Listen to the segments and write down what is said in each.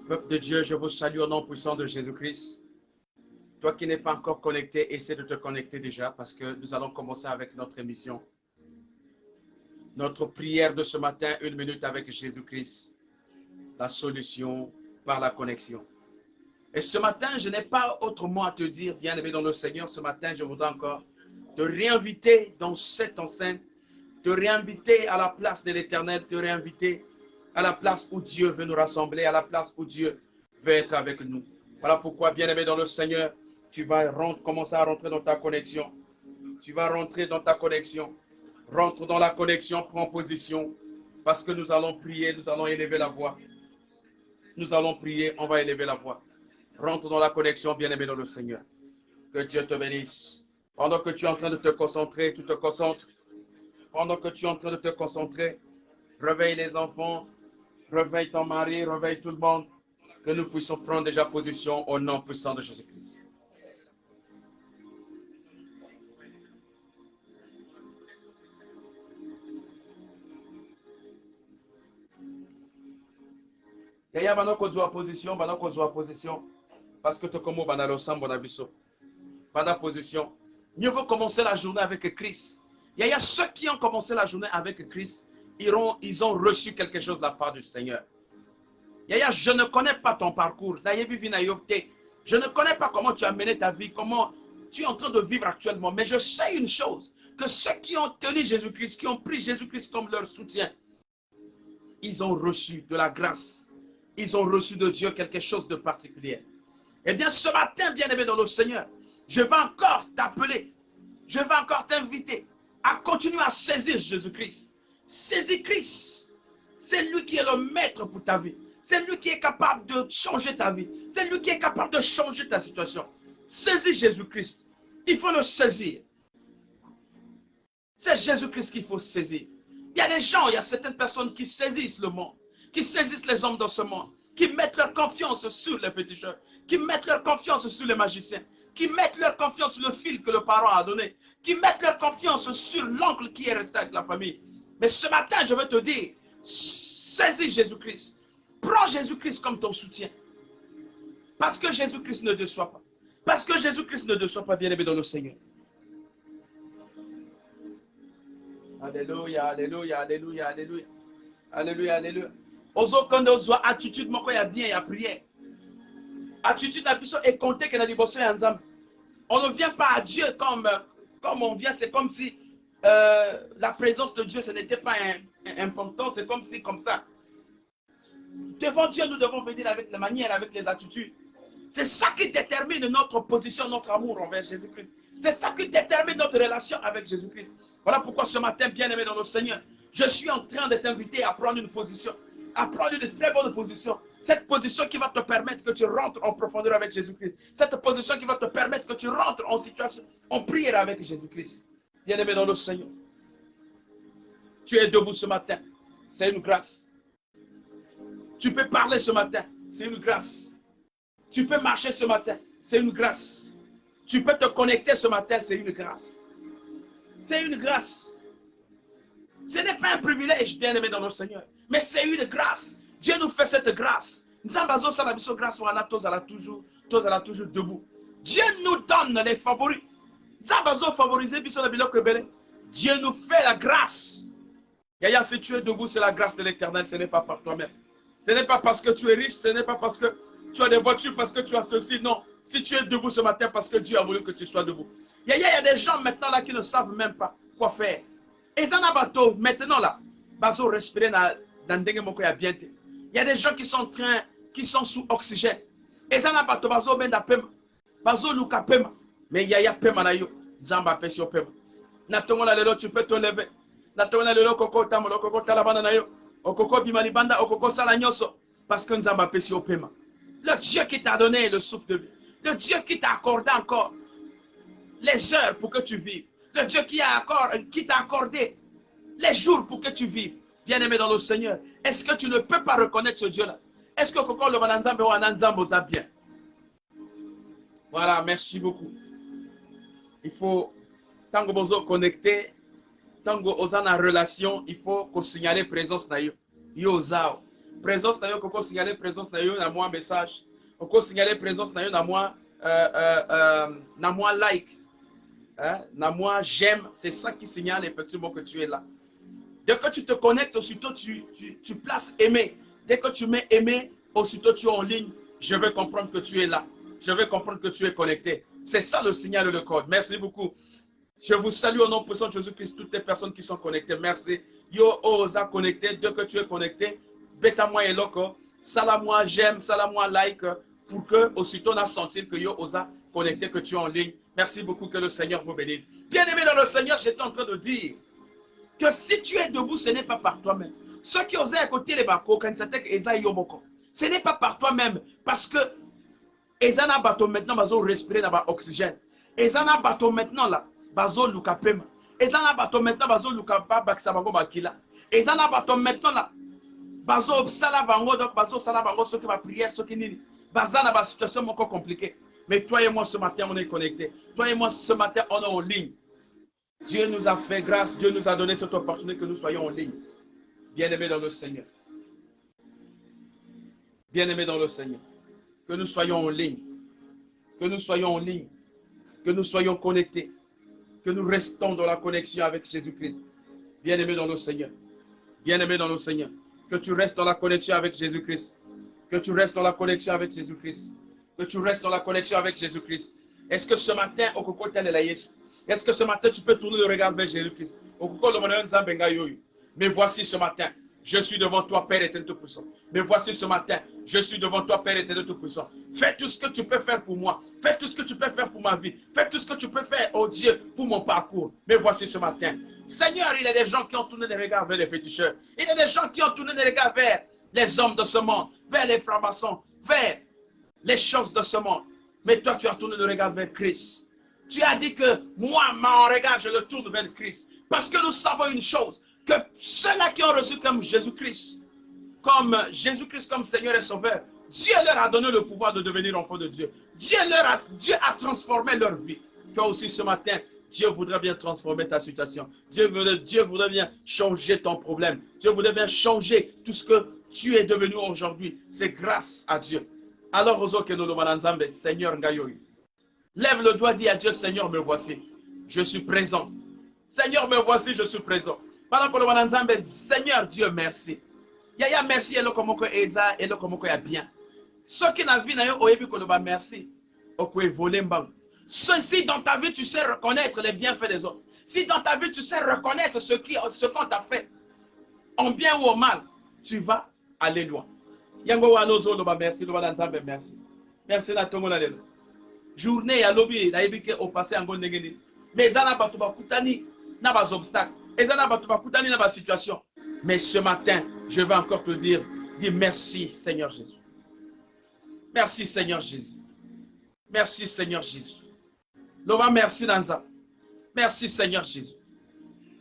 Peuple de Dieu, je vous salue au nom puissant de Jésus-Christ. Toi qui n'es pas encore connecté, essaie de te connecter déjà parce que nous allons commencer avec notre émission. Notre prière de ce matin, 1 minute avec Jésus-Christ. La solution par la connexion. Et ce matin, je n'ai pas autre mot à te dire, bien-aimé dans le Seigneur. Ce matin, je voudrais encore te réinviter dans cette enceinte, te réinviter à la place de l'Éternel, te réinviter à la place où Dieu veut nous rassembler, à la place où Dieu veut être avec nous. Voilà pourquoi, bien-aimé dans le Seigneur, tu vas commencer à rentrer dans ta connexion. Tu vas rentrer dans ta connexion. Rentre dans la connexion, prends position, parce que nous allons prier, nous allons élever la voix. Nous allons prier, on va élever la voix. Rentre dans la connexion, bien-aimé dans le Seigneur. Que Dieu te bénisse. Pendant que tu es en train de te concentrer, tu te concentres. Pendant que tu es en train de te concentrer, réveille les enfants, réveille ton mari, réveille tout le monde. Que nous puissions prendre déjà position au nom puissant de Jésus-Christ. Yaya bana kozwa position, parce que tu comme bana losambo na biso. Bana position. Mieux vaut commencer la journée avec Christ. Yaya ceux qui ont commencé la journée avec Christ, ils ont reçu quelque chose de la part du Seigneur. Yaya, je ne connais pas ton parcours. Je ne connais pas comment tu as mené ta vie, comment tu es en train de vivre actuellement. Mais je sais une chose, que ceux qui ont tenu Jésus-Christ, qui ont pris Jésus-Christ comme leur soutien, ils ont reçu de la grâce. Ils ont reçu de Dieu quelque chose de particulier. Eh bien, ce matin, bien-aimé dans le Seigneur, je vais encore t'appeler, je vais encore t'inviter à continuer à saisir Jésus-Christ. Saisis Christ. C'est lui qui est le maître pour ta vie. C'est lui qui est capable de changer ta vie. C'est lui qui est capable de changer ta situation. Saisis Jésus-Christ. Il faut le saisir. C'est Jésus-Christ qu'il faut saisir. Il y a des gens, il y a certaines personnes qui saisissent le monde, qui saisissent les hommes dans ce monde, qui mettent leur confiance sur les féticheurs, qui mettent leur confiance sur les magiciens, qui mettent leur confiance sur le fil que le parent a donné, qui mettent leur confiance sur l'oncle qui est resté avec la famille. Mais ce matin, je veux te dire, saisis Jésus-Christ. Prends Jésus-Christ comme ton soutien. Parce que Jésus-Christ ne déçoit pas. Parce que Jésus-Christ ne déçoit pas, bien-aimé dans le Seigneur. Alléluia, alléluia, alléluia, alléluia. Alléluia, alléluia. Ozokonde ozwa attitude moko ya bien ya prière. Attitude na biso est compté que na liboso ya Nzambe. On ne vient pas à Dieu comme on vient, c'est comme si la présence de Dieu, ce n'était pas important, c'est comme si, comme ça. Devant Dieu, nous devons venir avec les manières, avec les attitudes. C'est ça qui détermine notre position, notre amour envers Jésus-Christ. C'est ça qui détermine notre relation avec Jésus-Christ. Voilà pourquoi ce matin, bien-aimé dans le Seigneur, je suis en train de t'inviter à prendre une position, à prendre une très bonne position. Cette position qui va te permettre que tu rentres en profondeur avec Jésus-Christ. Cette position qui va te permettre que tu rentres en situation, en prière avec Jésus-Christ. Bien-aimé dans le Seigneur, tu es debout ce matin, c'est une grâce. Tu peux parler ce matin, c'est une grâce. Tu peux marcher ce matin, c'est une grâce. Tu peux te connecter ce matin, c'est une grâce. C'est une grâce. Ce n'est pas un privilège, bien-aimé dans le Seigneur, mais c'est une grâce. Dieu nous fait cette grâce. Grâce, toujours debout. Dieu nous donne les favoris. Dieu nous fait la grâce. Yaya, si tu es debout, c'est la grâce de l'Éternel, ce n'est pas par toi-même. Ce n'est pas parce que tu es riche, ce n'est pas parce que tu as des voitures, parce que tu as ceci. Non, si tu es debout ce matin, parce que Dieu a voulu que tu sois debout. Il y a des gens maintenant là qui ne savent même pas quoi faire. Et bateau, maintenant là, bazo respirer dans dengue moko ya bien. Il y a des gens qui sont sous oxygène. Et bateau bazo benda pema, bazo luka pema. Mais il y a pema na yo, zamba pesi pema. Na tongo na lelo tu peux te lever. Na tongo na lelo koko tamolo koko talabana na yo. Okoko bimali banda okoko sala nyoso parce que nzamba pesi pema. Le Dieu qui t'a donné le souffle de vie, le Dieu qui t'a accordé encore les heures pour que tu vives, le Dieu qui t'a accordé les jours pour que tu vives, bien-aimé dans le Seigneur, est-ce que tu ne peux pas reconnaître ce Dieu-là? Est-ce que Koko le Bananzambe ou Ananzambo ça bien? Voilà, merci beaucoup. Il faut, tango bozo connecté, tango ozana relation, il faut qu'on signale présence na yo. Yo zao. présence na yo, koko signaler présence na yo, na moi message. Koko signaler présence na yo, na moi like. Hein? Na moi j'aime. C'est ça qui signale effectivement que tu es là. Dès que tu te connectes, aussitôt tu places aimer. Dès que tu mets aimer, aussitôt tu es en ligne. Je vais comprendre que tu es là. Je vais comprendre que tu es connecté. C'est ça le signal et le code. Merci beaucoup. Je vous salue au nom puissant de Jésus-Christ, toutes les personnes qui sont connectées. Merci. Yo osa connecté. Dès que tu es connecté, bêta moi et loco. Salam-moi, j'aime, salam-moi, like. Pour que aussitôt on a senti que yo osa connecté, que tu es en ligne. Merci beaucoup, que le Seigneur vous bénisse. Bien-aimé dans le Seigneur, j'étais en train de dire que si tu es debout, ce n'est pas par toi-même. Ceux qui osaient écouter les bako, quand c'était Eza Yomoko, ce n'est pas par toi-même. Parce que Ezana bateau maintenant, bazo respirer dans l'oxygène. Ezana bateau maintenant là, bazo luka pema. Ezana bateau maintenant, bazo luka ba baksabago bakila. Ezana bateau maintenant là, bazo salabango, donc bazo salabango, ceux qui va prière, ceux qui nini. Bazana ba situation encore compliquée. Mais toi et moi ce matin, on est connectés. Toi et moi ce matin, on est en ligne. Dieu nous a fait grâce, Dieu nous a donné cette opportunité que nous soyons en ligne. Bien-aimés dans le Seigneur. Bien-aimés dans le Seigneur. Que nous soyons en ligne. Que nous soyons en ligne. Que nous soyons connectés. Que nous restons dans la connexion avec Jésus-Christ. Bien-aimés dans le Seigneur. Bien-aimés dans le Seigneur. Que tu restes dans la connexion avec Jésus-Christ. Que tu restes dans la connexion avec Jésus-Christ. Que tu restes dans la connexion avec Jésus-Christ. Est-ce que ce matin, est-ce que ce matin, tu peux tourner le regard vers Jésus-Christ? Mais voici ce matin, je suis devant toi, Père éternel Tout-Puissant. Mais voici ce matin, je suis devant toi, Père éternel Tout-Puissant. Fais tout ce que tu peux faire pour moi. Fais tout ce que tu peux faire pour ma vie. Fais tout ce que tu peux faire, oh Dieu, pour mon parcours. Mais voici ce matin. Seigneur, il y a des gens qui ont tourné les regards vers les féticheurs. Il y a des gens qui ont tourné les regards vers les hommes de ce monde, vers les francs-maçons, vers les choses de ce monde. Mais toi, tu as tourné le regard vers Christ. Tu as dit que moi, mon regard, je le tourne vers Christ. Parce que nous savons une chose, que ceux-là qui ont reçu comme Jésus-Christ comme Seigneur et Sauveur, Dieu leur a donné le pouvoir de devenir enfants de Dieu. Dieu a transformé leur vie. Toi aussi ce matin, Dieu voudrait bien transformer ta situation. Dieu voudrait bien changer ton problème. Dieu voudrait bien changer tout ce que tu es devenu aujourd'hui. C'est grâce à Dieu. Alors, Seigneur Ngayoyi, lève le doigt, dis à Dieu, Seigneur, me voici. Je suis présent. Seigneur, me voici, je suis présent. Seigneur Dieu, merci. Yaya merci, et le comment que Eza, et le comment que y a bien. Ceux qui n'ont vu, merci. Si dans ta vie, tu sais reconnaître les bienfaits des autres. Si dans ta vie, tu sais reconnaître ce qu'on t'a fait, en bien ou en mal, tu vas aller loin. Yango wanozo loba merci, loba danzambe merci. Merci na tongo na lelo. Journée ya lobby na yebike au passé en ngeni. Mais ezana batu bakutani na bas obstacles. Ezana batu bakutani na bas situation. Mais ce matin, je vais encore te dire, dis merci Seigneur Jésus. Merci Seigneur Jésus. Merci Seigneur Jésus. Loba merci Nanza. Merci Seigneur Jésus.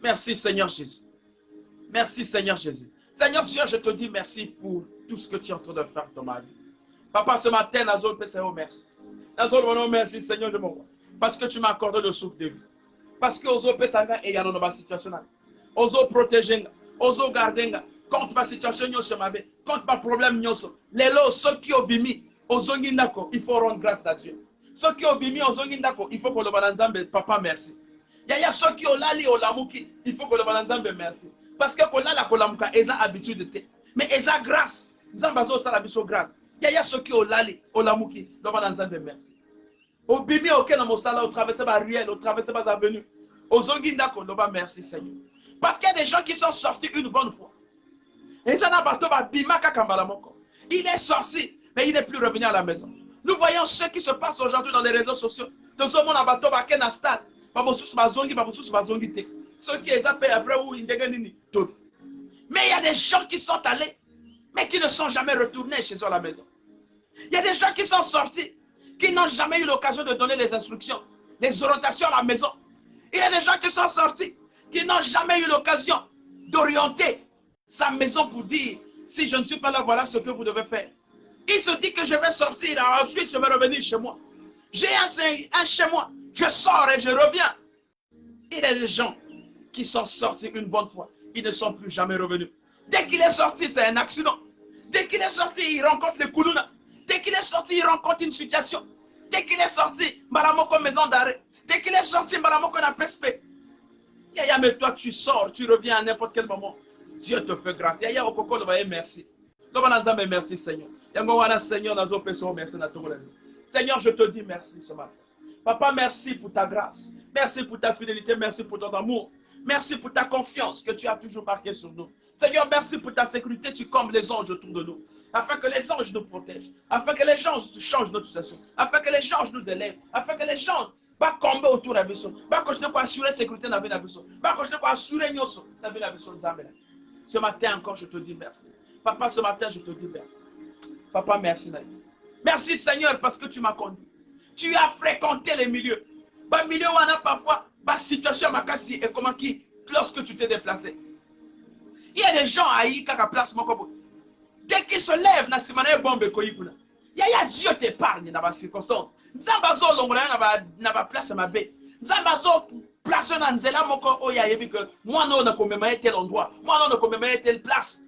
Merci Seigneur Jésus. Merci Seigneur Jésus. Seigneur Dieu, je te dis merci pour tout ce que tu es en train de faire dans ma vie. Papa, ce matin, Nazol Pessero, merci. Nazol, merci Seigneur de mon roi. Parce que tu m'as accordé le souffle de vie. Parce que Ozo Pessanga et Yano ma situation. Ozo protéger, Ozo garder, contre ma situation, contre ma problème, les lots, ceux qui ont bimi, Ozo Ngindako, il faut rendre grâce à Dieu. Ceux qui ont bimi, Ozo Ngindako, il faut que le Bananzambe, papa, merci. Il y a ceux qui ont lali au Lamouki, il faut que le Bananzambe, merci. Parce que quand la kolamuka, ils ont habitude de. Mais ils ont grâce. Ils ont besoin de grâce. Il y a ceux qui ont lali au Lamouki, le Bananzambe, merci. Au bimi, au Kena Mosala, au traverser ma ruelle, au traverser ma avenue. Au Zongindako, le merci Seigneur. Parce qu'il y a des gens qui sont sortis une bonne fois. Et ils ont bimaka kambalamoko. Il est sorti, mais il n'est plus revenu à la maison. Nous voyons ce qui se passe aujourd'hui dans les réseaux sociaux. Dans ce monde, abato bakena stade. Babosous bazongi, babosous bazongi te. Ceux qui les appellent après ou indeganini. Mais il y a des gens qui sont allés, mais qui ne sont jamais retournés chez eux à la maison. Il y a des gens qui sont sortis, qui n'ont jamais eu l'occasion de donner les instructions, les orientations à la maison. Il y a des gens qui sont sortis, qui n'ont jamais eu l'occasion d'orienter sa maison pour dire, si je ne suis pas là, voilà ce que vous devez faire. Il se dit que je vais sortir, ensuite je vais revenir chez moi. J'ai un chez moi, je sors et je reviens. Il y a des gens qui sont sortis une bonne fois. Ils ne sont plus jamais revenus. Dès qu'il est sorti, c'est un accident. Dès qu'il est sorti, il rencontre les Koulouna. Dès qu'il est sorti, il rencontre une situation. Dès qu'il est sorti, Malamoko maison d'arrêt. Dès qu'il est sorti, Malamoko n'a PSP. Yaya, mais toi, tu sors, tu reviens à n'importe quel moment. Dieu te fait grâce. Yaya, Okoko, merci. Merci, Seigneur. Seigneur, je te dis merci ce matin. Papa, merci pour ta grâce. Merci pour ta fidélité. Merci pour ton amour. Merci pour ta confiance que tu as toujours marquée sur nous. Seigneur, merci pour ta sécurité. Tu combles les anges autour de nous. Afin que les anges nous protègent. Afin que les gens changent notre situation. Afin que les anges nous élèvent. Afin que les gens va tomber autour de la vie. Va continuer à assurer la sécurité dans la vie. Va continuer à assurer la vie. Ce matin encore, je te dis merci. Papa, ce matin, je te dis merci. Papa, merci. Merci Seigneur parce que tu m'as conduit. Tu as fréquenté les milieux. Les milieux où on a parfois la situation makasi et comment qui lorsque tu t'es déplacé. Il y a des gens à y place dès qu'ils se lèvent na simane bombe koyipuna. Il y a Dieu t'épargne dans la circonstance. Nzambazo longola na ba place ma bé. Nzambazo place na nzela moko oya yebi que moi non na commémorer tel endroit. Moi non na commémorer telle place.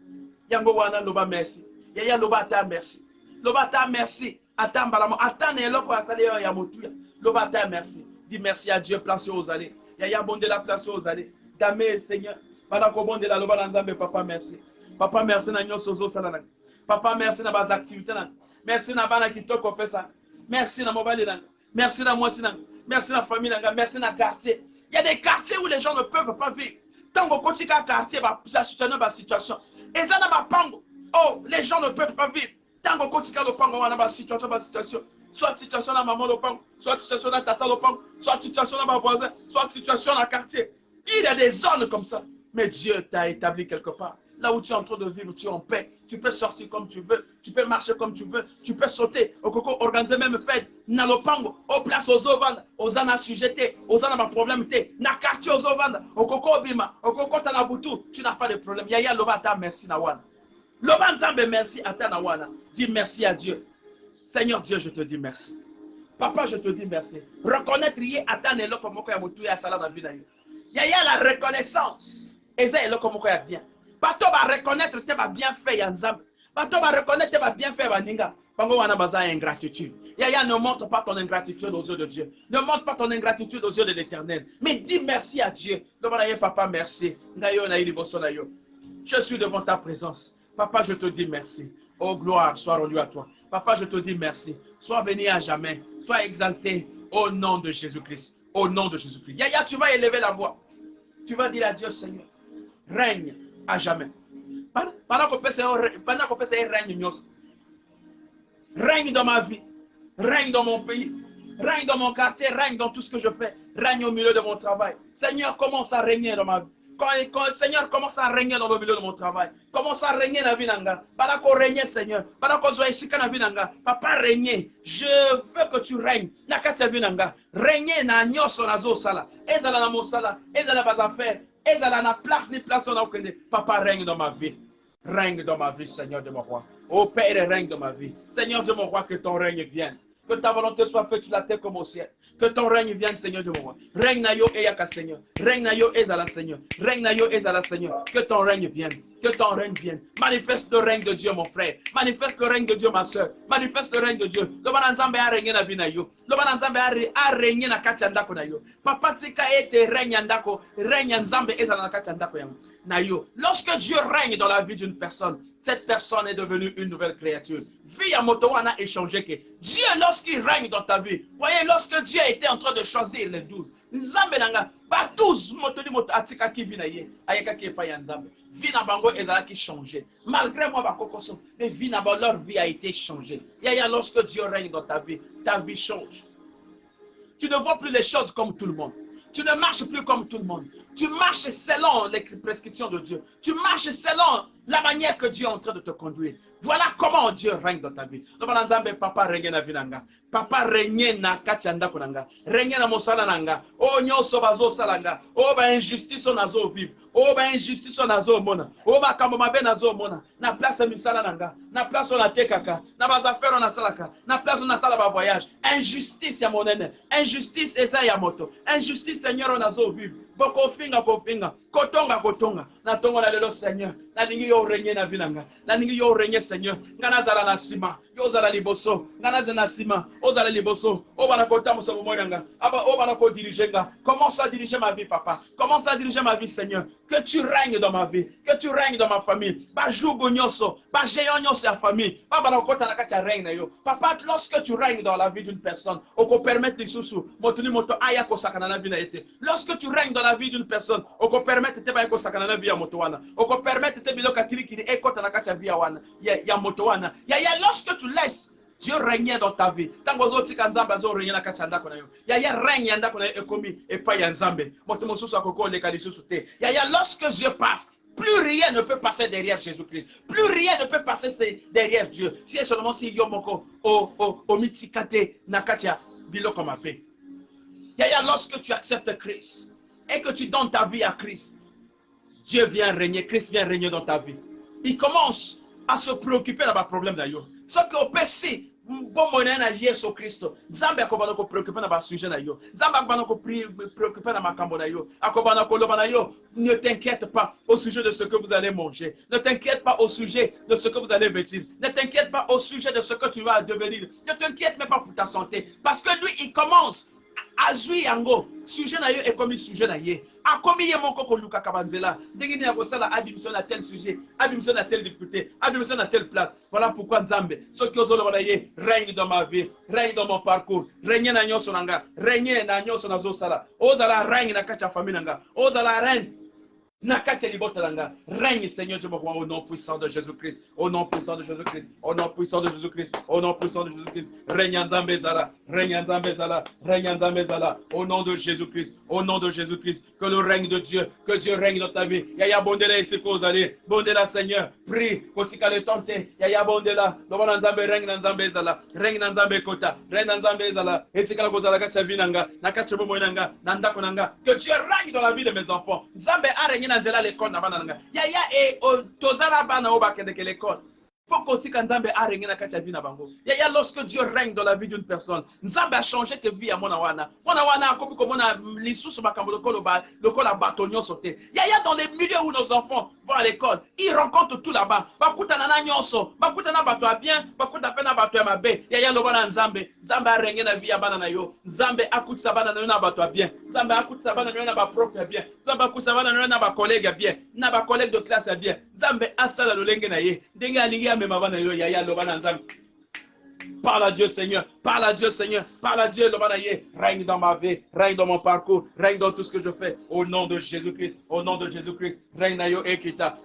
Yango wana loba merci. Yaya loba ta merci. Loba ta merci. Attends balamo. Attends ne loko asale ya motuya. Loba ta merci. Dis merci à Dieu place aux allées. Yaya bonde la place aux allées. Damé Seigneur. Pendant qu'on bonde la loba na nzambe papa merci. Papa merci na nyoso zo sala. Papa merci na bas activités na. Merci na bana kitoko pesa. Merci na mobile na. Merci na moi sina. Merci na famille na. Merci na quartier. Il y a des quartiers où les gens ne peuvent pas vivre. Tant qu'on continue à quartier, ça soutient ma situation. Et ça n'a pas pango. Oh, les gens ne peuvent pas vivre. Tant qu'on continue à le pango, on a ma situation. Soit situation dans maman le pango, soit situation dans tata le pango, soit situation dans ma voisin, soit situation dans le quartier. Il y a des zones comme ça. Mais Dieu t'a établi quelque part. Là où tu es en train de vivre, tu es en paix. Tu peux sortir comme tu veux. Tu peux marcher comme tu veux. Tu peux sauter. Au coco, organiser même fête. Na lopango. Au place aux ovanda. Aux ana sujeté. Aux ana ma problème. Na quartier aux ovanda. Au coco bima. Au coco tanabutu. Tu n'as pas de problème. Yaya loba ta merci na wana. Loba nzambe merci à ta na wana. Dis merci à Dieu. Seigneur Dieu, je te dis merci. Papa, je te dis merci. Reconnaître yé à ta nelo comme moko ya mutu ya sala na vie na yo. Yaya la reconnaissance. Eza elo comme moko ya bien. Bato va reconnaître tes bien fait yanzam. Bato va reconnaître tes bien fait baninga. Pango wana baza ingratitude. Yaya ne montre pas ton ingratitude aux yeux de Dieu. Ne montre pas ton ingratitude aux yeux de l'Éternel. Mais dis merci à Dieu. Papa merci. Je suis devant ta présence. Papa, je te dis merci. Oh gloire soit rendue à toi. Papa, je te dis merci. Sois béni à jamais. Sois exalté au nom de Jésus-Christ. Au nom de Jésus-Christ. Yaya, tu vas élever la voix. Tu vas dire à Dieu, Seigneur, règne à jamais. Pendant qu'on peut règne, règne dans ma vie, règne dans mon pays, règne dans mon quartier, règne dans tout ce que je fais, règne au milieu de mon travail. Seigneur, commence à régner dans ma vie. Seigneur, commence à régner dans le milieu de mon travail. Commence à régner dans la vie nanga. Pendant qu'on règne, Seigneur. Pendant qu'on soit ici dans la vie nanga. Papa, régner. Je veux que tu règnes. Nakati vie nanga. Régner na nyoso na zo sala. Ezala na mo sala. Ezala bas affaires. Ezala na place ni place na okende. Papa, règne dans ma vie. Règne dans ma vie, Seigneur de mon roi. Oh Père, règne dans ma vie. Seigneur de mon roi, que ton règne vienne. Que ta volonté soit faite sur la terre comme au ciel. Que ton règne vienne, Seigneur de mon roi. Règne na yo eyaka, Seigneur. Règne na yo ezala, Seigneur. Règne na yo ezala, Seigneur. Que ton règne vienne. Que ton règne vienne. Manifeste le règne de Dieu, mon frère. Manifeste le règne de Dieu, ma soeur. Manifeste le règne de Dieu. Le bananzambe a régné na bina yo. Le bananzambe a régné na kati andako na yo. Papa tika ete règne andako. Règne nzambe ezala na kati andako yango. Na yo. Lorsque Dieu règne dans la vie d'une personne, cette personne est devenue une nouvelle créature. Vie à Motowana a échangé que Dieu, lorsqu'il règne dans ta vie, voyez, lorsque Dieu était en train de choisir les 12, Nzambe nanga, ba 12 motoli moto atika ki vina ye, ayeka ki pa ya Nzambe. Vie na bango ezala qui changé. Malgré moi ba kokoso, mais vie na leur vie a été changée. Yaya, lorsque Dieu règne dans ta vie change. Tu ne vois plus les choses comme tout le monde. Tu ne marches plus comme tout le monde. Tu marches selon les prescriptions de Dieu. Tu marches selon la manière que Dieu est en train de te conduire. Voilà comment Dieu règne dans ta vie. Papa règne na vinanga. Papa règne na katianda konanga. Règne na mosala nanga. Oh nyoso bazo salanga. Oh ba injustice nazo vivre. Oh ba injustice nazo mona. Oh ba kambo mabe nazo mona. Na place misala nanga. Na place on a tekaka. Na bazafero na salaka. Na place on a sala ba voyage. Injustice ya monene. Injustice eza ya moto. Injustice Seigneur nazo vivre. boko finga kotonga na tongo na lelo Seigneur na lingi yo régner na vinanga na lingi yo régner Seigneur ngana zala na sima yo zala liboso ngana zala na sima o zala liboso o bana kota musomo moyanga aba o bana ko diriger nga commence à diriger ma vie papa commence à diriger ma vie Seigneur que tu règnes dans ma vie que tu règnes dans ma famille ba jugo nyoso ba géant nyoso ya famille ba bana kota na kati règne na yo papa lorsque tu règnes dans la vie d'une personne on peut permettre les sous motuni moto aya ko sakana na vie na été lorsque tu règnes dans la vie d'une personne on peut permettre te ba ko sakana na vie ya moto wana on peut permettre te biloka kilikili e kota na kati vie wana ya moto wana ya lorsque tu laisses Dieu règne dans ta vie. Tango zo tika nzamba zo règne na kati ndako na yo. Ya règne ndako na yo ekomi epa ya nzambe. Moto mosusu akoko leka lisusu te. Ya lorsque Dieu passe, plus rien ne peut passer derrière Jésus-Christ. Plus rien ne peut passer derrière Dieu. Si et seulement si yomoko o mitikate na kati ya biloko mabe. Ya lorsque tu acceptes Christ et que tu donnes ta vie à Christ, Dieu vient régner, Christ vient régner dans ta vie. Il commence à se préoccuper de ma problème d'ailleurs. Ce que péché bon moyen na Yesu Kristo. Nzambe akobana ko préoccuper na ba sujet na yo. Nzambe akobana ko préoccuper na makambo na yo. Akobana ko loba na yo. Ne t'inquiète pas au sujet de ce que vous allez manger. Ne t'inquiète pas au sujet de ce que vous allez vêtir. Ne t'inquiète pas au sujet de ce que tu vas devenir. Ne t'inquiète même pas pour ta santé. Parce que lui, il commence à jouer yango. Sujet na yo est comme sujet na ye. A comme ye mon koko luka kabanzela. Ndenge ni yako sala admission à tel sujet, admission à telle difficulté, admission à telle place. Voilà pourquoi Nzambe, ce qui ozolo bana ye, règne dans ma vie, règne dans mon parcours, règne na nyoso nanga, règne na nyoso na zo sala. Ozala règne na kacha famille nanga. Ozala règne règne Seigneur Dieu au nom puissant de Jésus-Christ, au nom puissant de Jésus-Christ, au nom puissant de Jésus-Christ, au nom puissant de Jésus-Christ, règne Nzambe zala, règne Nzambe zala, règne Nzambe zala, au nom de Jésus-Christ, au nom de Jésus-Christ, que le règne de Dieu, que Dieu règne dans ta vie. Yaya bondela et c'est vous allez, bondela Seigneur, prie, kotika le tente, yaya bondela, lobana Nzambe règne Nzambe zala, règne Nzambe kota, règne Nzambe zala, et c'est kala kozala kacha vinanga, na kacha bomo nanga, nanda konanga, que Dieu règne dans la vie de mes enfants. Nzambe a régné na nzela l'école na bana nanga. Yaya e tozala bana oba kende ke l'école. Faut que Nzambe a régné na kacha vina bango. Yaya lorsque Dieu règne dans la vie d'une personne, Nzambe a changé tes vies à mona wana. Mona wana comme mona lisusu makambo lokola batonyo sauté. Yaya dans les milieux où nos enfants vont à l'école, ils rencontrent tout là-bas. Bakuta na nyonso, bakuta na bato bien, bakuta pe na bato ya mabe. Yaya lobana Nzambe, Nzambe a régné na vie ya bana na yo. Nzambe akutisa bana na yo na bato bien. Nzambe akutisa bana na yo na ba prof bien. Nzambe akutisa bana na yo na ba collègue bien, na ba collègue de classe bien. Nzambe asala lolenge na ye. Ndenge alingi parle à Dieu Seigneur, parle à Dieu Seigneur, parle à Dieu, règne dans ma vie, règne dans mon parcours, règne dans tout ce que je fais, au nom de Jésus-Christ, au nom de Jésus-Christ, règne na yo ekita,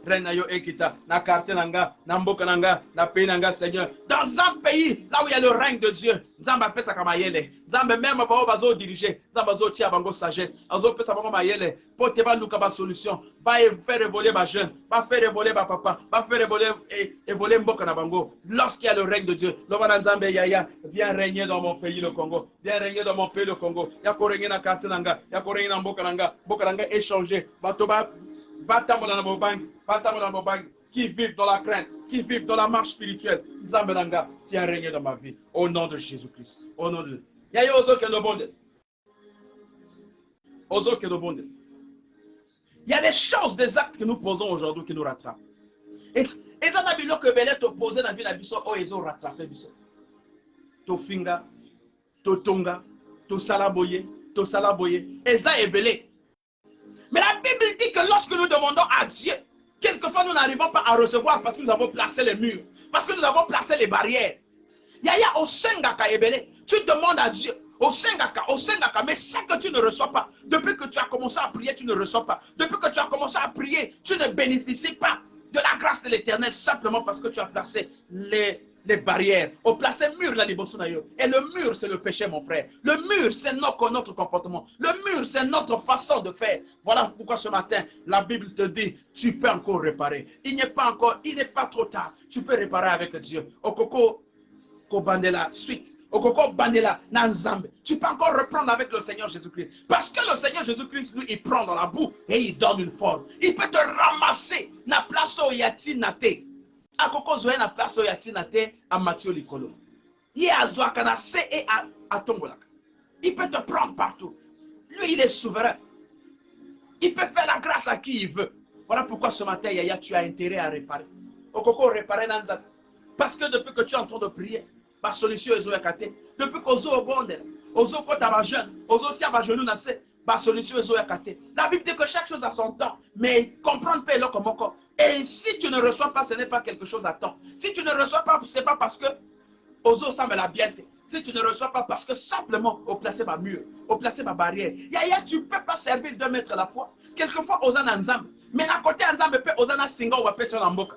na quartier nanga, na mboka nanga, na pays nanga Seigneur, dans un pays, là où il y a le règne de Dieu, Nzamba pesa kama yele, Nzamba même bao bazo diriger, Nzamba zo tia bango sagesse, azo pesa bango mayele, pour te ba luka ba solution, ba faire évoluer ba jeune, ba faire évoluer ba papa, ba faire évoluer mboka na bango, lorsqu'il y a le règne de Dieu, Nzambe yaya, viens régner dans mon pays le Congo, viens régner dans mon pays le Congo, yako régner na quartier nanga, yako régner na mboka nanga échanger, batoba batamola na bobang, qui vivent dans la crainte, qui vivent dans la marche spirituelle, Nzambe nanga, viens régner dans ma vie, au nom de Jésus-Christ, au nom de yaya ozo ke no bonde. Ozo ke no bonde. Il y a des choses, des actes que nous posons aujourd'hui qui nous rattrapent. Et ça n'a pas que belé te poser dans la vie de la biso, oh ils ont rattrapé biso. To finga, to tonga, to salaboye, et ça est belé. Mais la Bible dit que lorsque nous demandons à Dieu, quelquefois nous n'arrivons pas à recevoir parce que nous avons placé les murs, parce que nous avons placé les barrières. Yaya au sengaka ebele, tu demandes à Dieu, au sengaka, mais ça que tu ne reçois pas, depuis que tu as commencé à prier, tu ne reçois pas. Depuis que tu as commencé à prier, tu ne bénéficies pas de la grâce de l'Éternel, simplement parce que tu as placé les barrières, on place un mur là, et le mur c'est le péché mon frère, le mur c'est notre comportement, le mur c'est notre façon de faire. Voilà pourquoi ce matin la Bible te dit tu peux encore réparer, il n'est pas trop tard, tu peux réparer avec Dieu. Okoko bandela suite, okoko bandela nanzambe, tu peux encore reprendre avec le Seigneur Jésus-Christ, parce que le Seigneur Jésus-Christ lui il prend dans la boue et il donne une forme, il peut te ramasser na place où yati nate. Akoko zoé na place où yati nate à Matthieu Likolo. Il a zoakana se et à Tongolaka. Il peut te prendre partout. Lui il est souverain. Il peut faire la grâce à qui il veut. Voilà pourquoi ce matin, Yaya, tu as intérêt à réparer. Okoko réparer Nanzan. Parce que depuis que tu es en train de prier, ma solution est yakate. Depuis que ozo obonde, ozo kota ba jeune, ozo tia ba genou nasse, ma solution est yakate. La Bible dit que chaque chose a son temps, mais comprendre pas comme encore. Et si tu ne reçois pas, ce n'est pas quelque chose à temps. Si tu ne reçois pas, ce n'est pas parce que ozo semble la bien fait. Si tu ne reçois pas, parce que simplement, au placer ma mur, au placer ma barrière. Yaya, tu ne peux pas servir 2 mètres à la fois. Quelquefois, osana ensemble. Mais à côté ensemble, osana singa ou apé sur mboka.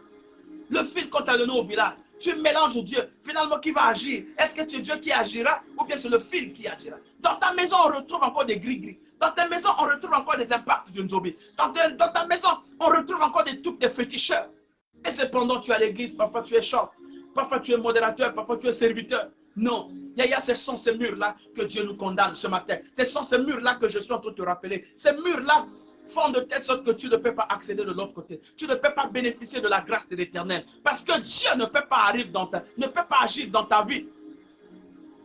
Le fil qu'on t'a donné au village, tu mélanges Dieu. Finalement, qui va agir? Est-ce que c'est Dieu qui agira ou bien c'est le fil qui agira? Dans ta maison, on retrouve encore des gris-gris. Dans ta maison, on retrouve encore des impacts d'une zombie. Dans ta maison, on retrouve encore des trucs de féticheurs. Et cependant, tu es à l'église, parfois tu es chant, parfois tu es modérateur, parfois tu es serviteur. Non, Yaya, ce sont ces murs-là que Dieu nous condamne ce matin. Ce sont ces murs-là que je suis en train de te rappeler. Ces murs-là font de telle sorte que tu ne peux pas accéder de l'autre côté. Tu ne peux pas bénéficier de la grâce de l'Éternel. Parce que Dieu ne peut pas agir dans ta vie.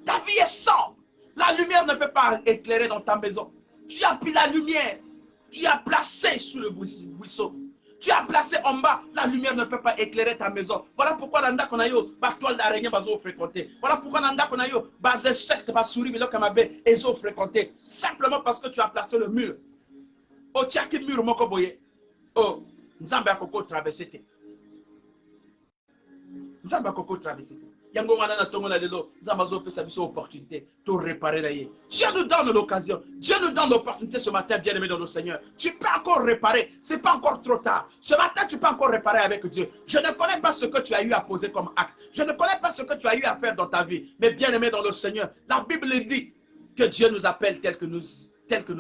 Ta vie est sombre. La lumière ne peut pas éclairer dans ta maison. Tu as pris la lumière. Tu as placé sous le buisson. Tu as placé en bas, la lumière ne peut pas éclairer ta maison. Voilà pourquoi nanda konayo, ba toile d'araignée bazo fréquenter. Voilà pourquoi nanda konayo, ba insecte, ba souris, bilo kamabe, ezo fréquenter. Simplement parce que tu as placé le mur. Oh, tu as qui mur moko boye. Oh, nzambe akoko traversé. Nzambe akoko traversé. Yango wana na tongo na lelo, nzambe azo pesa biso opportunité to réparer la ye. Dieu nous donne l'occasion. Dieu nous donne l'opportunité ce matin, bien-aimé dans le Seigneur. Tu peux encore réparer. C'est pas encore trop tard. Ce matin, tu peux encore réparer avec Dieu. Je ne connais pas ce que tu as eu à poser comme acte. Je ne connais pas ce que tu as eu à faire dans ta vie. Mais bien-aimé dans le Seigneur, la Bible dit que Dieu nous appelle tel que nous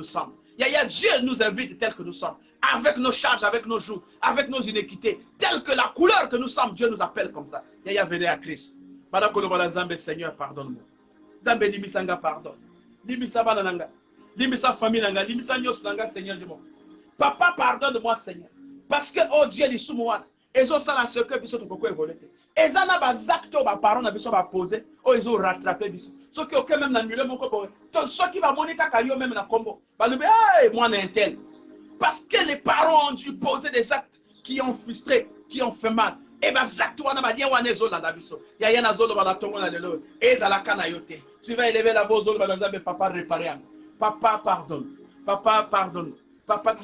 sommes. Dieu nous invite tel que nous sommes. Avec nos charges, avec nos jours, avec nos iniquités. Tel que la couleur que nous sommes, Dieu nous appelle comme ça. Venez à Christ. Seigneur, pardonne-moi. Zambé limisanga pardon. Limisa bananga. Limisa famille nanga. Limisa nyos nanga, Seigneur du monde. Papa, pardonne-moi, Seigneur. Parce que, oh Dieu, les soumouans, ils ont ça la secret, puis ils ont beaucoup évolué. Ils ont des actes, des parents, ils ont posé, oh, ils ont rattrapé. Ceux qui ont même annulé mon corps. Ceux qui vont monter Kakayo même dans le combo. Moi, un tel. Parce que les parents ont dû poser des actes qui ont frustré, qui ont fait mal. Et bien, tu vas élever la voix, papa réparer. Papa pardonne. Papa pardonne. Papa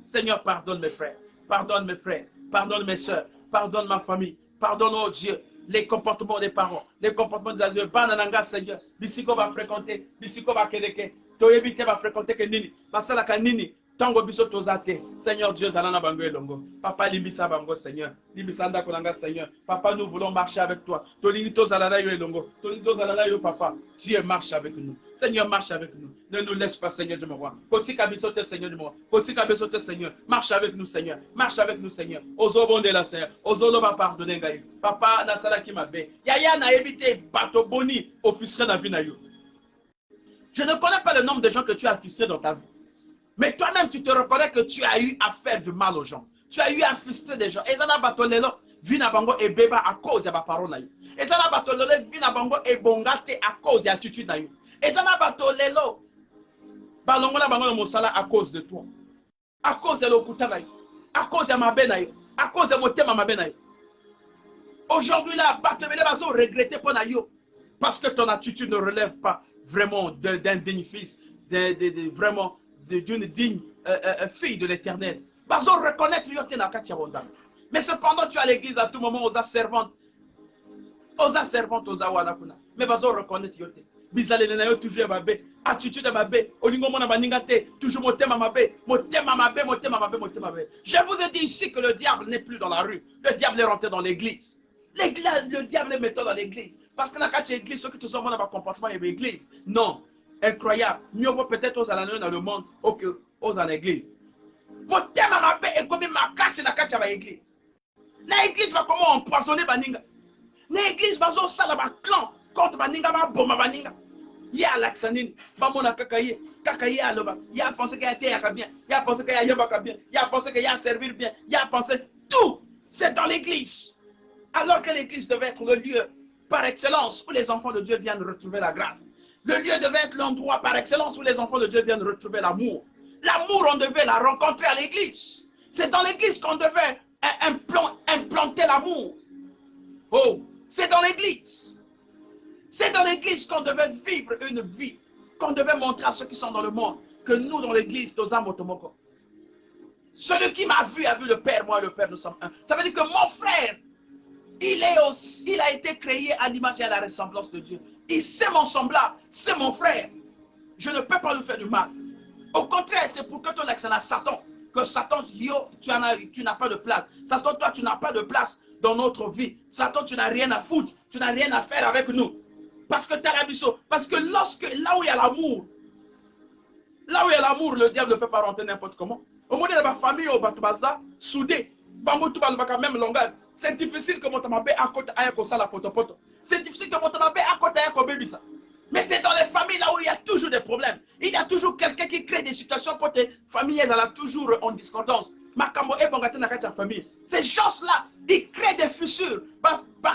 Seigneur, pardonne mes frères. Pardonne mes frères. Pardonne mes soeurs. Pardonne ma famille. Pardonne, oh Dieu, les comportements des parents. Les comportements des adultes. Banananga, Seigneur. Bisiko va fréquenter. Bisiko va kedeke. Toyebite va fréquenter que Nini. Masala ka Nini. Tango biso tozate, Seigneur Dieu, zalana bango elongo. Papa limisa bango, Seigneur. Limisa ndako nanga, Seigneur. Papa, nous voulons marcher avec toi. Tolingi tozalana yo elongo. Tolingi tozalana yo, Papa. Dieu marche avec nous. Seigneur, marche avec nous. Ne nous laisse pas, Seigneur du roi. Kotika bisote, Seigneur du roi. Kotika bisote, Seigneur. Marche avec nous, Seigneur. Marche avec nous, Seigneur. Ozo bonde la Seigneur. Ozo lo va pardonner, Gaï. Papa, nasala ki mabe. Yaya na ebite bato boni officier na vie na yo. Je ne connais pas le nombre de gens que tu as frustrés dans ta vie. Mais toi-même, tu te reconnais que tu as eu à faire du mal aux gens. Tu as eu à frustrer des gens. Et ça n'a pas toléré, vina bango et beba à cause de ma parole. Et ça n'a pas toléré, vina bango et bongate à cause de l'attitude. Et ça n'a pas toléré, balongo la bango mosala à cause de toi. À cause de l'okuta, à cause de ma benaï, à cause de mon thème ma benaï. Aujourd'hui là, Barthélémy va regretter pour naïo. Parce que ton attitude ne relève pas vraiment d'un digne fils, vraiment d'une digne fille de l'Éternel. Bazo reconnaître yote na kati ya bonzambe. Mais cependant tu as l'église à tout moment aux servantes aux awanakuna. Mais bazo reconnaître yote. Bizalene na yo toujours mabe, attitude mabe, olingo mona baninga te, toujours motema mabe, motema mabe, motema mabe, motema mabe. Je vous ai dit ici que le diable n'est plus dans la rue. Le diable est rentré dans l'église. Le diable est maintenant dans l'église. Parce que la kati ya église, ceux qui te sont dans un comportement de l'église. Non. Incroyable. Mieux vaut peut-être aux alanons dans le monde que aux en église. Mon thème m'a fait et comme ma casse na kacha ba église. Na église va comment empoisonner baninga. Na église va zo sala ba clan contre baninga ba bomba baninga. Ya laxanine, ba mona kakaye aloba. Ya pensé qu'il a été bien, ya pensé qu'il a yeba bien, ya pensé qu'il a servir bien, ya pensé tout. C'est dans l'église. Alors que l'église devait être le lieu par excellence où les enfants de Dieu viennent retrouver la grâce. Le lieu devait être l'endroit par excellence où les enfants de Dieu viennent retrouver l'amour. L'amour, on devait la rencontrer à l'église. C'est dans l'église qu'on devait implanter l'amour. Oh, c'est dans l'église. C'est dans l'église qu'on devait vivre une vie, qu'on devait montrer à ceux qui sont dans le monde que nous, dans l'église, nous sommes Motomoko. Celui qui m'a vu a vu le Père, moi et le Père, nous sommes un. Ça veut dire que mon frère, il a été créé à l'image et à la ressemblance de Dieu. C'est mon semblable, c'est mon frère. Je ne peux pas lui faire du mal. Au contraire, c'est pour que ton accès à Satan, que Satan, yo, tu n'as pas de place. Satan, toi, tu n'as pas de place dans notre vie. Satan, tu n'as rien à foutre, tu n'as rien à faire avec nous. Parce que tu as l'habitude. Parce que là où il y a l'amour, le diable ne peut pas rentrer n'importe comment. Au moins, il y a ma famille au Batubaza, soudé, même langage. C'est difficile que mon tamabé à côté aille comme la photo. C'est difficile que mon tamabé à côté aille comme ça. Mais c'est dans les familles là où il y a toujours des problèmes. Il y a toujours quelqu'un qui crée des situations pour tes familles, elles sont toujours en discordance. Ces gens-là, ils créent des fissures.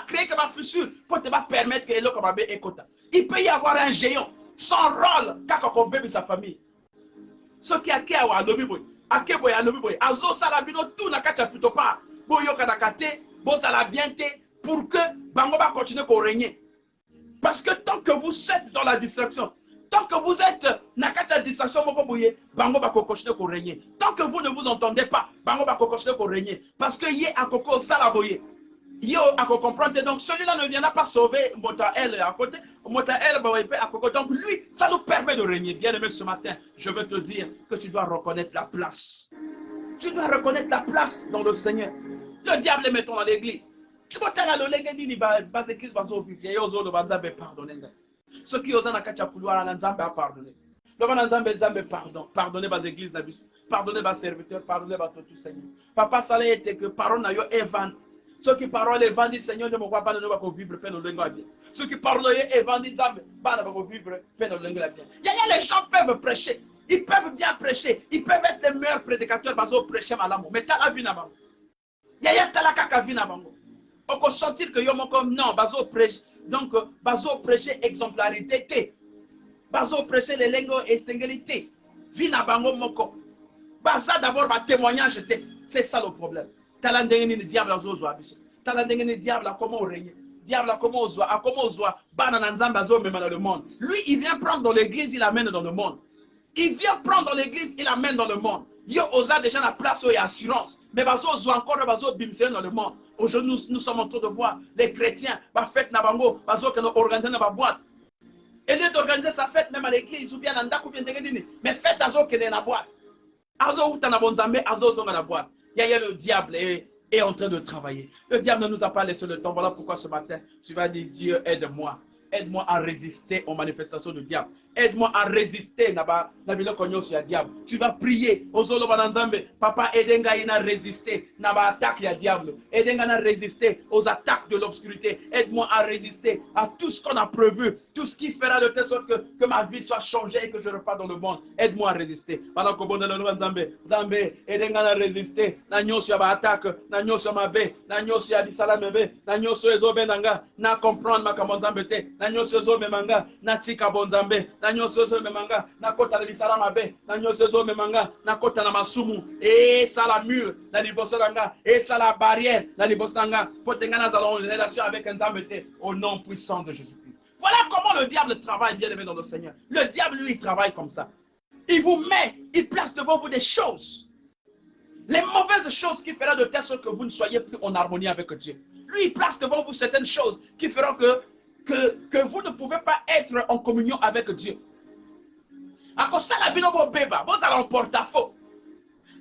Créer que ma fissure pour te permettre que l'eau comme écoute. Il peut y avoir un géant, son rôle, quand bébé sa famille. Ce qui a créé à l'objet, à l'objet, à zo salabino tout n'a qu'à plutôt pas. Boyo kadakate, bo salabiente, pour que Bango va continuer à régner. Parce que tant que vous êtes dans la distraction, tant que vous êtes dans la distraction, Bango va continuer à régner. Tant que vous ne vous entendez pas, Bango va continuer à régner. Parce que yé a koko salaboye. Yo a comprendre. Donc celui-là ne viendra pas sauver Motael à côté. Motael à côté. Donc lui, ça nous permet de régner. Bien aimé, ce matin, je veux te dire que tu dois reconnaître la place. Tu dois reconnaître la place dans le Seigneur. Le diable est mettons dans l'église. Ceux qui osent na kacha couloir na nzambe a pardonné. Lobana nzambe pardon, pardonnez bas église na biso, pardonnez bas serviteurs, pardonnez bas tout Seigneur. Papa ça était que parole na yo evan. Ceux qui parlent et vendent Seigneur ne me croient pas ne va pas vivre peine au lengo bien. Ceux qui parlent et vendent nzambe ba na va vivre peine au lengo bien. Les gens peuvent prêcher, ils peuvent bien prêcher, ils peuvent être les meilleurs prédicateurs baso prêcher malamu, mais ta la vie na bango. Yaya ta la kaka vie na bango. On peut sentir que yomo comme non baso prêche. Donc, bazo prêcher exemplarité, bazo prêcher les langues et singulité. Vina bango moko. Baza d'abord ma témoignage, c'est ça le problème. Talandengeni le diable azozo abiso. Talandengeni le diable a comment régner. Diable a comment ozoa, banananzam bazo même dans le monde. Lui, il vient prendre dans l'église, il amène dans le monde. Il vient prendre dans l'église, il amène dans le monde. Yo osa déjà la place où il y a assurance. Mais bazo ozoa encore bazo bimse dans le monde. Aujourd'hui, nous sommes en train de voir les chrétiens, la fête Nabango, bazo que nous organisons dans la boîte. Et lieu d'organiser sa fête même à l'église ou bien dans la bien mais fête bazo que dans la boîte. Azo ou t'en abonzamé, azo zonga la boîte. Yaya le diable est en train de travailler. Le diable ne nous a pas laissé le temps. Voilà pourquoi ce matin, tu vas dire Dieu aide-moi. Aide-moi à résister aux manifestations du diable. Aide-moi à résister diable. Tu vas prier. Papa, aide-moi à résister à l'attaque du diable. Aide-moi à résister aux attaques de l'obscurité. Aide-moi à résister à tout ce qu'on a prévu. Tout ce qui fera de telle sorte que ma vie soit changée et que je reparte dans le monde. Aide-moi à résister. Aide-moi à résister. Attaque. Na comprendre ma kamonzambete. Na nyoso zo memanga na tika bonzambe na nyoso zo memanga na kota na bisala mabe na nyoso zo memanga na kota na masumu et ça la mur na liboso nga et ça la barrière na liboso nga potenga na zalon en relation avec nzambete au nom puissant de Jésus-Christ. Voilà comment le diable travaille, bien aimé dans le Seigneur. Le diable lui il travaille comme ça. Il vous met, il place devant vous des choses. Les mauvaises choses qui feront de telle sorte que vous ne soyez plus en harmonie avec Dieu. Lui, il place devant vous certaines choses qui feront que vous ne pouvez pas être en communion avec Dieu. À cause de la binobo beba, vous allez en porte-à-faux.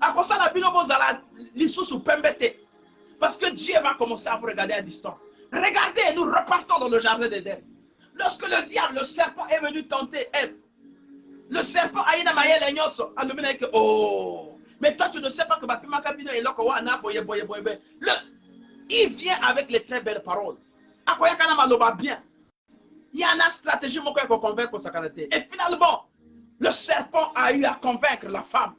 À cause de la binobo, vous allez l'issue pembete. Parce que Dieu va commencer à vous regarder à distance. Regardez, nous repartons dans le jardin d'Éden. Lorsque le diable, le serpent est venu tenter Ève, le serpent a une maille l'agnoso, a nommé que oh, mais toi tu ne sais pas que Bapima Kabino est là, il vient avec les très belles paroles. À quoi il bien. Il y a une stratégie pour convaincre sa qualité. Et finalement, le serpent a eu à convaincre la femme.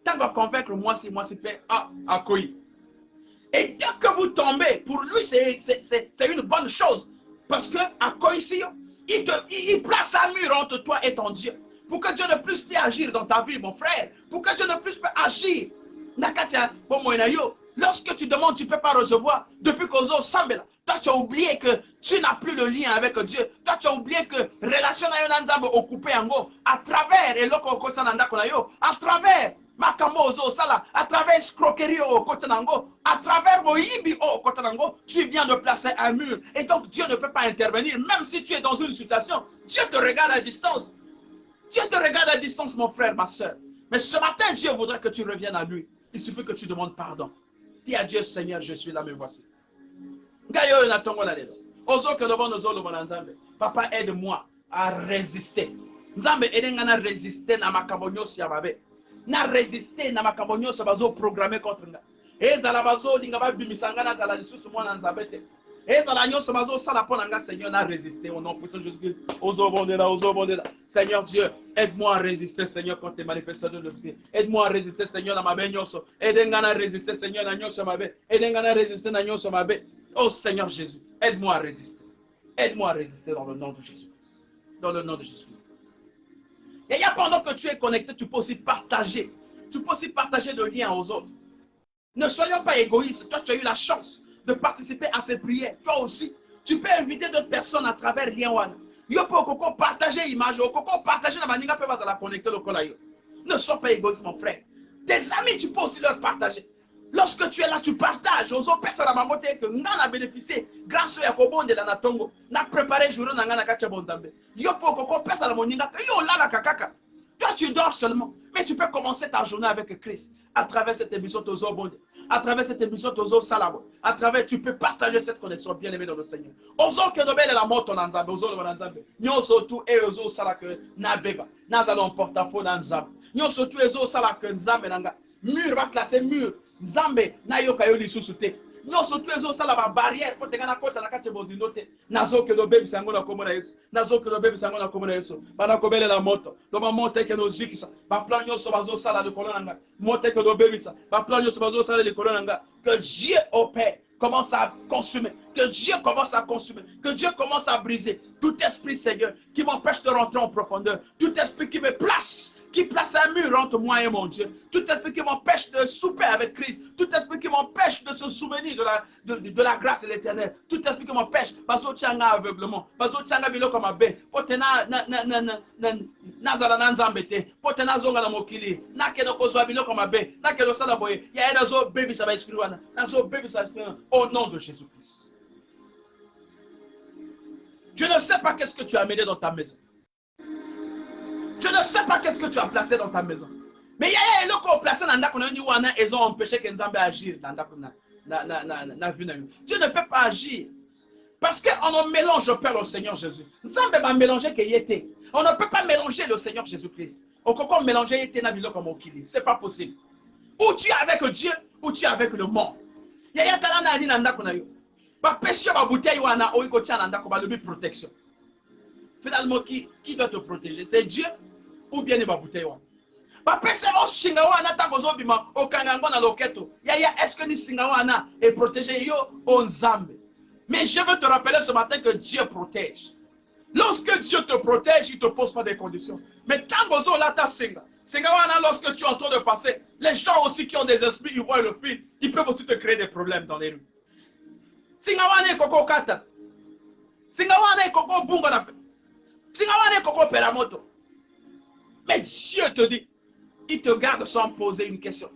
Tant qu'on convaincre moi si paix à quoi. Et dès que vous tombez, pour lui c'est une bonne chose. Parce que à quoi ici, Il place un mur entre toi et ton Dieu. Pour que Dieu ne puisse plus agir dans ta vie, mon frère. Pour que Dieu ne puisse plus agir. Lorsque tu demandes, tu ne peux pas recevoir. Depuis qu'on a Sambela, toi tu as oublié que tu n'as plus le lien avec Dieu. Toi tu as oublié que relation est occupée à travers et à travers makambo ozo sala, à travers escroquerie au kotanango, à travers oyibi au kotanango, tu viens de placer un mur. Et donc Dieu ne peut pas intervenir, même si tu es dans une situation. Dieu te regarde à distance. Dieu te regarde à distance, mon frère, ma soeur. Mais ce matin, Dieu voudrait que tu reviennes à lui. Il suffit que tu demandes pardon. Dis à Dieu, Seigneur, je suis là, me voici. Papa, aide-moi à résister. Nzambe aide-moi résister na makabonyosi ya babe. Na résister na makabonyosi bazo programmer contre nga. Ezala bazo linga ba bimisanga na zala lisusu mwana nzabete. Ezala nyonso bazo sala pona nga, Seigneur, na résister au nom puissant de Jésus-Christ. Ozo bondela. Seigneur Dieu, aide-moi à résister, Seigneur, contre les manifestations de l'objet. Aide-moi à résister, Seigneur, na mabe nyonso. Aide-moi à résister, Seigneur, na nyonso mabe. Aide-moi à résister na nyonso mabe. Oh Seigneur Jésus, aide-moi à résister. Aide-moi à résister dans le nom de Jésus-Christ. Dans le nom de Jésus-Christ. Et pendant que tu es connecté, tu peux aussi partager. Tu peux aussi partager le lien aux autres. Ne soyons pas égoïstes. Toi, tu as eu la chance de participer à ces prières. Toi aussi, tu peux inviter d'autres personnes à travers lien one. Yo peux partager l'image, partager la manière dont tu vas connecter le colayo. Ne sois pas égoïste, mon frère. Tes amis, tu peux aussi leur partager. Lorsque tu es là, tu partages aux autres personnes à ma montée que nous avons bénéficié grâce à Yakobo de la Natongo. Nous avons préparé le jour où nous avons fait Bonzambe. Yo peux personne à mon ninga. Yo là la kakaka. Toi, tu dors seulement. Mais tu peux commencer ta journée avec Christ à travers cette émission Tozo Bonde. À travers cette émission Tozo Salabo. À travers, tu peux partager cette connexion bien aimée dans le Seigneur. Ozo que nobel la mort ton anzambe. Ozo le manzambe. Nyo surtout et ozo salake na beba. Nazalon portafo nanzambe. Nyo surtout ezo salake nzambe nanga. Mur va classer mur. Nzambe na yoka yoli susute. Nyo surtout ezo salaba barrière pour te gana kota na kate bozinote. Nazo que no baby sango na komona yesu. Nazo que no baby sango na komona yesu. Bana kobele la moto. Doma monte que no zikisa. Ba plan nyo so bazo sala de kolonanga. Monte que no baby sa. Ba plan nyo so bazo sala de kolonanga. Que Dieu opère. Commence à consumer, que Dieu commence à consumer, que Dieu commence à briser tout esprit, Seigneur, qui m'empêche de rentrer en profondeur, tout esprit qui me place, qui place un mur entre moi et mon Dieu, tout esprit qui m'empêche de souper avec Christ, tout esprit qui m'empêche de se souvenir de la grâce de l'Éternel, tout esprit qui m'empêche, bazo tchanga aveuglement, bazo tchanga bilo comme abe, potena nazala nanzambete, potena zonga na mokili, na kedo kozwa bilo comme abe, na kedo sala boye, ya nazo baby ça va escrire nazo baby ça va au nom de Jésus-Christ. Je ne sais pas qu'est-ce que tu as amené dans ta maison. Je ne sais pas qu'est-ce que tu as placé dans ta maison. Mais il y a des gens qui ont placé dans ta maison et ils ont empêché que Nzambe agisse dans ta vie. Dieu ne peut pas agir. Parce qu'on ne mélange pas le Seigneur Jésus. Nzambe va mélanger que Yété. On ne peut pas mélanger le Seigneur Jésus-Christ. On peut pas mélanger Yété na bilo comme Okili. Ce n'est pas possible. Ou tu es avec Dieu, ou tu es avec le monde. Il y a des gens qui ont dit péché ma bouteille wana oiko tia nanda ko balobi protection. Finalement qui doit te protéger? C'est Dieu ou bien ma bouteille wana? Ba péché o singa wana tango zobima okangango na loketo. Ya est-ce que ni singa wana est protégé yo o Nzambe? Mais je veux te rappeler ce matin que Dieu protège. Lorsque Dieu te protège, il ne te pose pas des conditions. Mais tango zo la ta singa. Singa wana lorsque tu es en train de passer, les gens aussi qui ont des esprits, ils voient le fil, ils peuvent aussi te créer des problèmes dans les rues. Singawane koko kata. Singawane koko bunga na. Singawane koko peramoto. Mais Dieu te dit, il te garde sans poser une question.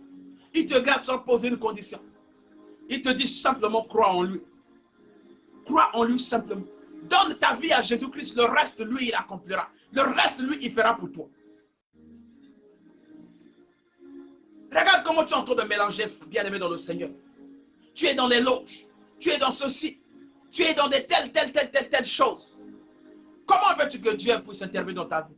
Il te garde sans poser une condition. Il te dit simplement crois en lui. Crois en lui simplement. Donne ta vie à Jésus-Christ. Le reste, lui, il accomplira. Le reste, lui, il fera pour toi. Regarde comment tu es en train de mélanger, bien-aimé dans le Seigneur. Tu es dans les loges. Tu es dans ceci. Tu es dans des telles choses. Comment veux-tu que Dieu puisse intervenir dans ta vie?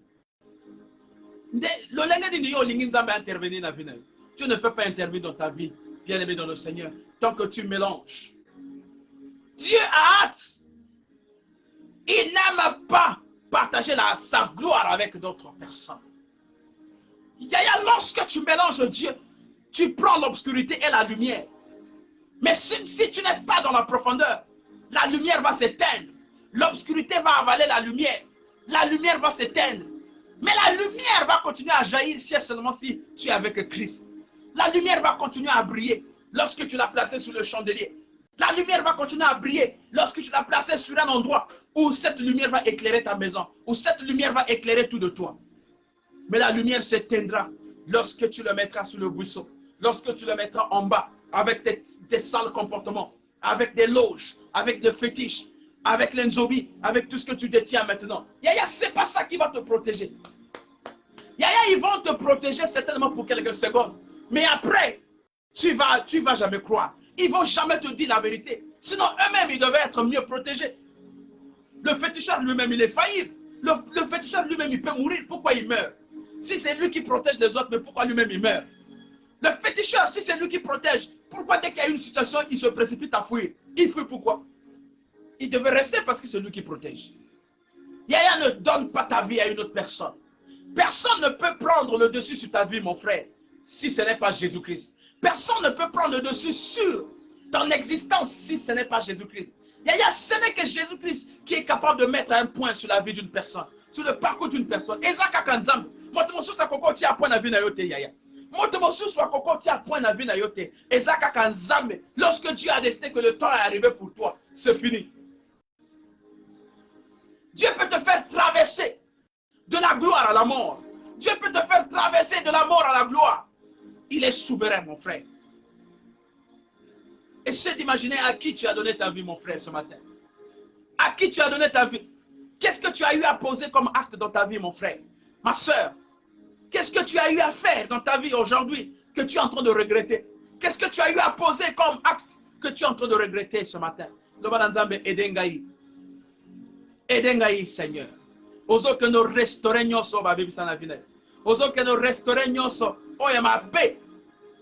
Tu ne peux pas intervenir dans ta vie, bien-aimé dans le Seigneur, tant que tu mélanges. Dieu a hâte. Il n'aime pas partager sa gloire avec d'autres personnes. Lorsque tu mélanges Dieu, tu prends l'obscurité et la lumière. Mais si tu n'es pas dans la profondeur, la lumière va s'éteindre. l'obscurité va avaler la lumière va s'éteindre. Mais la lumière va continuer à jaillir si et seulement si tu es avec Christ. La lumière va continuer à briller lorsque tu l'as placée sur le chandelier. La lumière va continuer à briller lorsque tu l'as placée sur un endroit où cette lumière va éclairer ta maison, où cette lumière va éclairer tout de toi. Mais la lumière s'éteindra lorsque tu le mettras sur le buisson, lorsque tu le mettras en bas avec tes sales comportements, avec des loges, avec des fétiches, avec l'enzobi, avec tout ce que tu détiens maintenant. Yaya, c'est pas ça qui va te protéger. Yaya, ils vont te protéger certainement pour quelques secondes. Mais après, tu vas jamais croire. Ils vont jamais te dire la vérité. Sinon, eux-mêmes, ils devaient être mieux protégés. Le féticheur lui-même, il est faillible. Le féticheur lui-même, il peut mourir. Pourquoi il meurt? Si c'est lui qui protège les autres, mais pourquoi lui-même il meurt? Le féticheur, si c'est lui qui protège, pourquoi dès qu'il y a une situation, il se précipite à fuir? Il fuit pourquoi? Il devait rester parce que c'est lui qui protège. Yaya, ne donne pas ta vie à une autre personne. Personne ne peut prendre le dessus sur ta vie, mon frère, si ce n'est pas Jésus-Christ. Personne ne peut prendre le dessus sur ton existence si ce n'est pas Jésus-Christ. Yaya, ce n'est que Jésus-Christ qui est capable de mettre un point sur la vie d'une personne, sur le parcours d'une personne. Lorsque Dieu a décidé que le temps est arrivé pour toi, c'est fini. Dieu peut te faire traverser de la gloire à la mort. Dieu peut te faire traverser de la mort à la gloire. Il est souverain, mon frère. Essaie d'imaginer à qui tu as donné ta vie, mon frère, ce matin. À qui tu as donné ta vie. Qu'est-ce que tu as eu à poser comme acte dans ta vie, mon frère? Ma soeur, qu'est-ce que tu as eu à faire dans ta vie aujourd'hui que tu es en train de regretter? Qu'est-ce que tu as eu à poser comme acte que tu es en train de regretter ce matin? Edengaï, Seigneur. Ozo que nous restaurions so ba bebisa na vinayo. Ozo que nous restaurions so oya mabe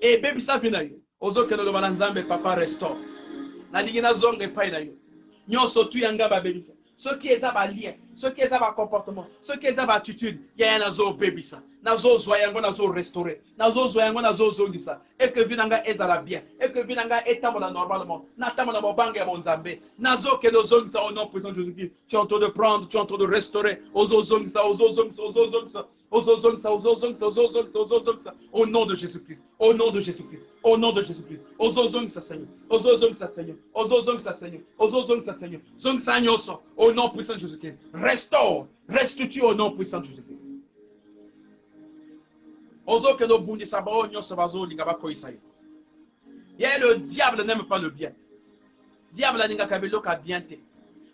e bebisa vinayo. Ozo que nous le bananzambe papa restaure. Na ligina zonge pai na yo. Nyoso tu yanga ba bebisa. Ce qui est à lien, ce qui est à comportement, ce qui est à attitude, il y a un zo bebisa. Nazo zoyango nazo restaurer. Nazo zoyango nazo zongisa. Et que vinanga ezala bien. Et que vinanga etamola normalement. Natamona mobanga monzambe. Nazo que nos zongisa au nom puissant de Jésus-Christ. Tu es en train de prendre, tu es en train de restaurer. Ozo zongisa, ozo zongisa, ozo zongisa. Ozo zongisa, ozo zongisa, ozo zongisa, ozo zongisa. Au nom de Jésus-Christ. Au nom de Jésus-Christ. Au nom de Jésus-Christ. Ozo zongisa Seigneur. Ozo zongisa Seigneur. Ozo zongisa Seigneur. Ozo zongisa Seigneur. Zongisa nyoso. Au nom puissant de Jésus-Christ. Restaure. Restitue au nom puissant de Jésus-Christ. Ozo que nos boundi sabao nyoso bazo lingaba koisayo. Le diable n'aime pas le bien. Diable n'inga kabelo ka bien te.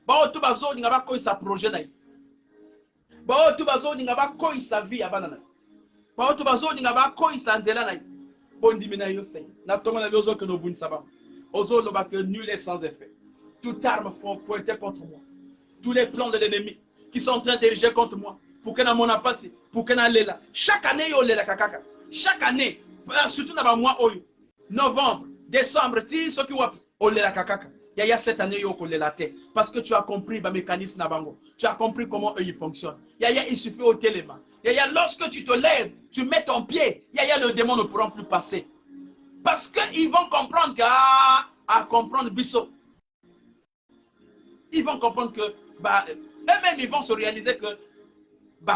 Bao tu bazo lingaba koisa projet na. Bao tu bazo lingaba koisa vie abanana. Bao tu bazo lingaba koisa nzela na. Bondi mina yo seigneur. Na tonga na ozo que nos boundi sabao. Ozo lo ba que nul est sans effet. Toute arme pointée contre moi. Tous les plans de l'ennemi qui sont en train d'ériger contre moi. Pour que na mona passe, pour que na lela. Chaque année yo lela kakaka. Chaque année, surtout dans le mois novembre, décembre, ti ce qui wa o lela kakaka. Il y a cette année yo ko lela te parce que tu as compris le mécanisme na bango. Tu as compris comment eux ils fonctionnent. Il suffit au téléma. Lorsque tu te lèves, tu mets ton pied, le démon ne pourront plus passer. Parce qu'ils vont comprendre à comprendre biso. Ils vont comprendre que eux-mêmes ils vont se réaliser que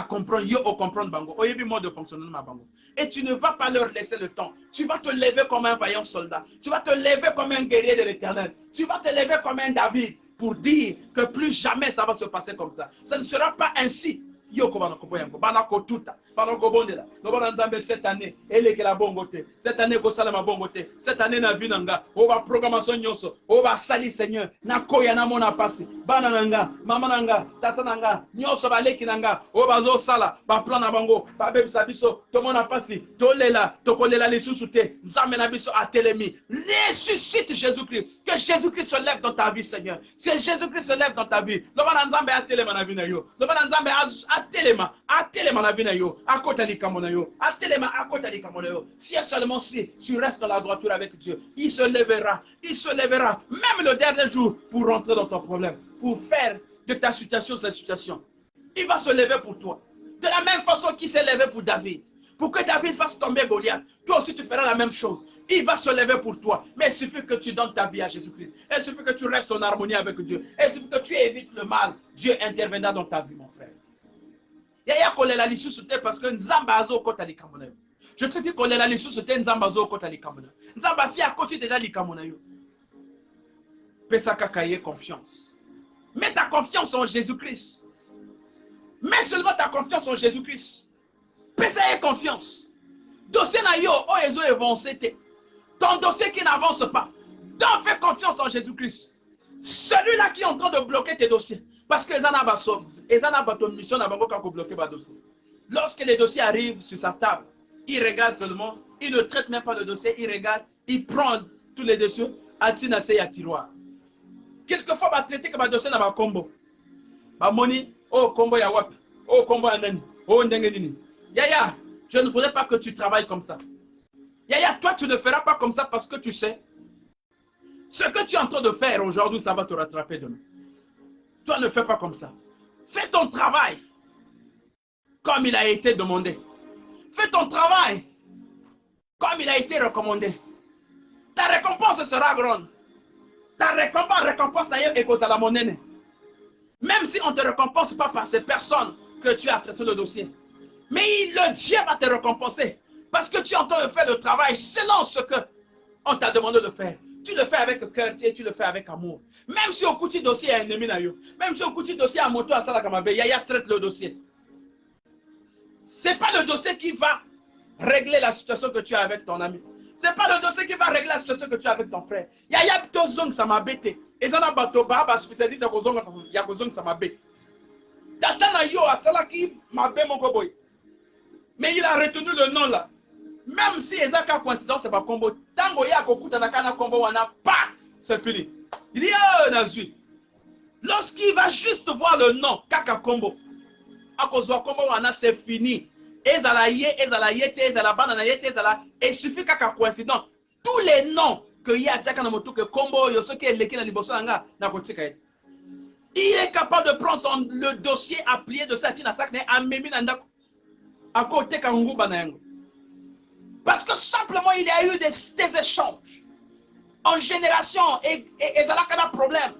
comprendre yo ou comprendre bango oyebi mode de fonctionnement bango et tu ne vas pas leur laisser le temps. Tu vas te lever comme un vaillant soldat, tu vas te lever comme un guerrier de l'Éternel, tu vas te lever comme un David pour dire que plus jamais ça va se passer comme ça. Ça ne sera pas ainsi. Yoko banakoboyango banako tuta banako bondela no bananzambe cette année eleke la bongote cette année ko salama bongote cette année na vinanga o ba programmation nyoso o ba sali Seigneur na koya na mona passe bananga mama nanga tata nanga nyoso baleki nanga o bazo sala ba plan na bango ba bebisa biso to mona passe to lela to kolela lisusu te nzambe na biso atelemi. Ressuscite Jésus-Christ, que Jésus-Christ se lève dans ta vie Seigneur, que Jésus-Christ se lève dans ta vie. No bananzambe atelema na vina yo, no bananzambe atelema na vina yo, akotali kamona yo, atelema akotali kamona yo. Si seulement si tu restes dans la droiture avec Dieu, il se lèvera, même le dernier jour pour rentrer dans ton problème, pour faire de ta situation sa situation. Il va se lever pour toi. De la même façon qu'il s'est levé pour David. Pour que David fasse tomber Goliath, toi aussi tu feras la même chose. Il va se lever pour toi. Mais il suffit que tu donnes ta vie à Jésus-Christ. Il suffit que tu restes en harmonie avec Dieu. Il suffit que tu évites le mal. Dieu interviendra dans ta vie, mon frère. Yaya kolela lisusu te parce que nzamba azo kota likamona yo. Je te dis kolela lisusu te nzamba azo kota likamona. Nzamba si akoti déjà likamona yo. Pesa kakaye confiance. Mets ta confiance en Jésus-Christ. Mets seulement ta confiance en Jésus-Christ. Pesa confiance. Dossier na yo o ezo avancé te. Ton dossier qui n'avance pas. Donc fais confiance en Jésus-Christ. Celui-là qui est en train de bloquer tes dossiers. Parce que les mission n'a pas bloqué le dossier. Lorsque les dossiers arrivent sur sa table, il regarde seulement, il ne traite même pas le dossier, il regarde, il prend tous les dossiers, atina se ya tiroir. Quelquefois, il va traiter comme un dossier dans ma combo. Moni, oh combo ya wap, oh combo ya nani, oh ndengenini. Yaya, je ne voudrais pas que tu travailles comme ça. Yaya, toi tu ne feras pas comme ça parce que tu sais, ce que tu es en train de faire aujourd'hui, ça va te rattraper demain. Toi, ne fais pas comme ça. Fais ton travail comme il a été demandé. Fais ton travail comme il a été recommandé. Ta récompense sera grande. Ta récompense d'ailleurs est cause à la monnaie. Même si on ne te récompense pas par ces personnes que tu as traité le dossier. Mais le Dieu va te récompenser. Parce que tu es en train de faire le travail selon ce qu'on t'a demandé de faire. Tu le fais avec cœur et tu le fais avec amour. Même si au coup de dossier est ennemi, même si au coup de dossier à moto à Salakamabe, Yaya traite le dossier. Ce n'est pas le dossier qui va régler la situation que tu as avec ton ami. Ce n'est pas le dossier qui va régler la situation que tu as avec ton frère. Yaya tozong ça m'a bêté. Et ça n'a pas de spécialiste ya kozong ça m'a bêté. Tatana yo à Salaki m'a bêté mon koboy. Mais il a retenu le nom là. Même si il y a une coïncidence, c'est pas combo. Tango ya kokuta na kana combo wana pa, c'est fini. Il dit oh nazui. Lorsqu'il va juste voir le nom kaka combo, akozwa combo wana c'est fini. Ezala yete, ezala banana yete, ezala. Et il suffit kaka coïncidence. Tous les noms que y a tchaka na moto que combo yo ce qui est leki na liboso nga na kotika. Il est capable de prendre le dossier à plier de sa tina sakne a memi na ndako. À côté kangu banayango. Parce que simplement, il y a eu des échanges en génération et ça a un problème.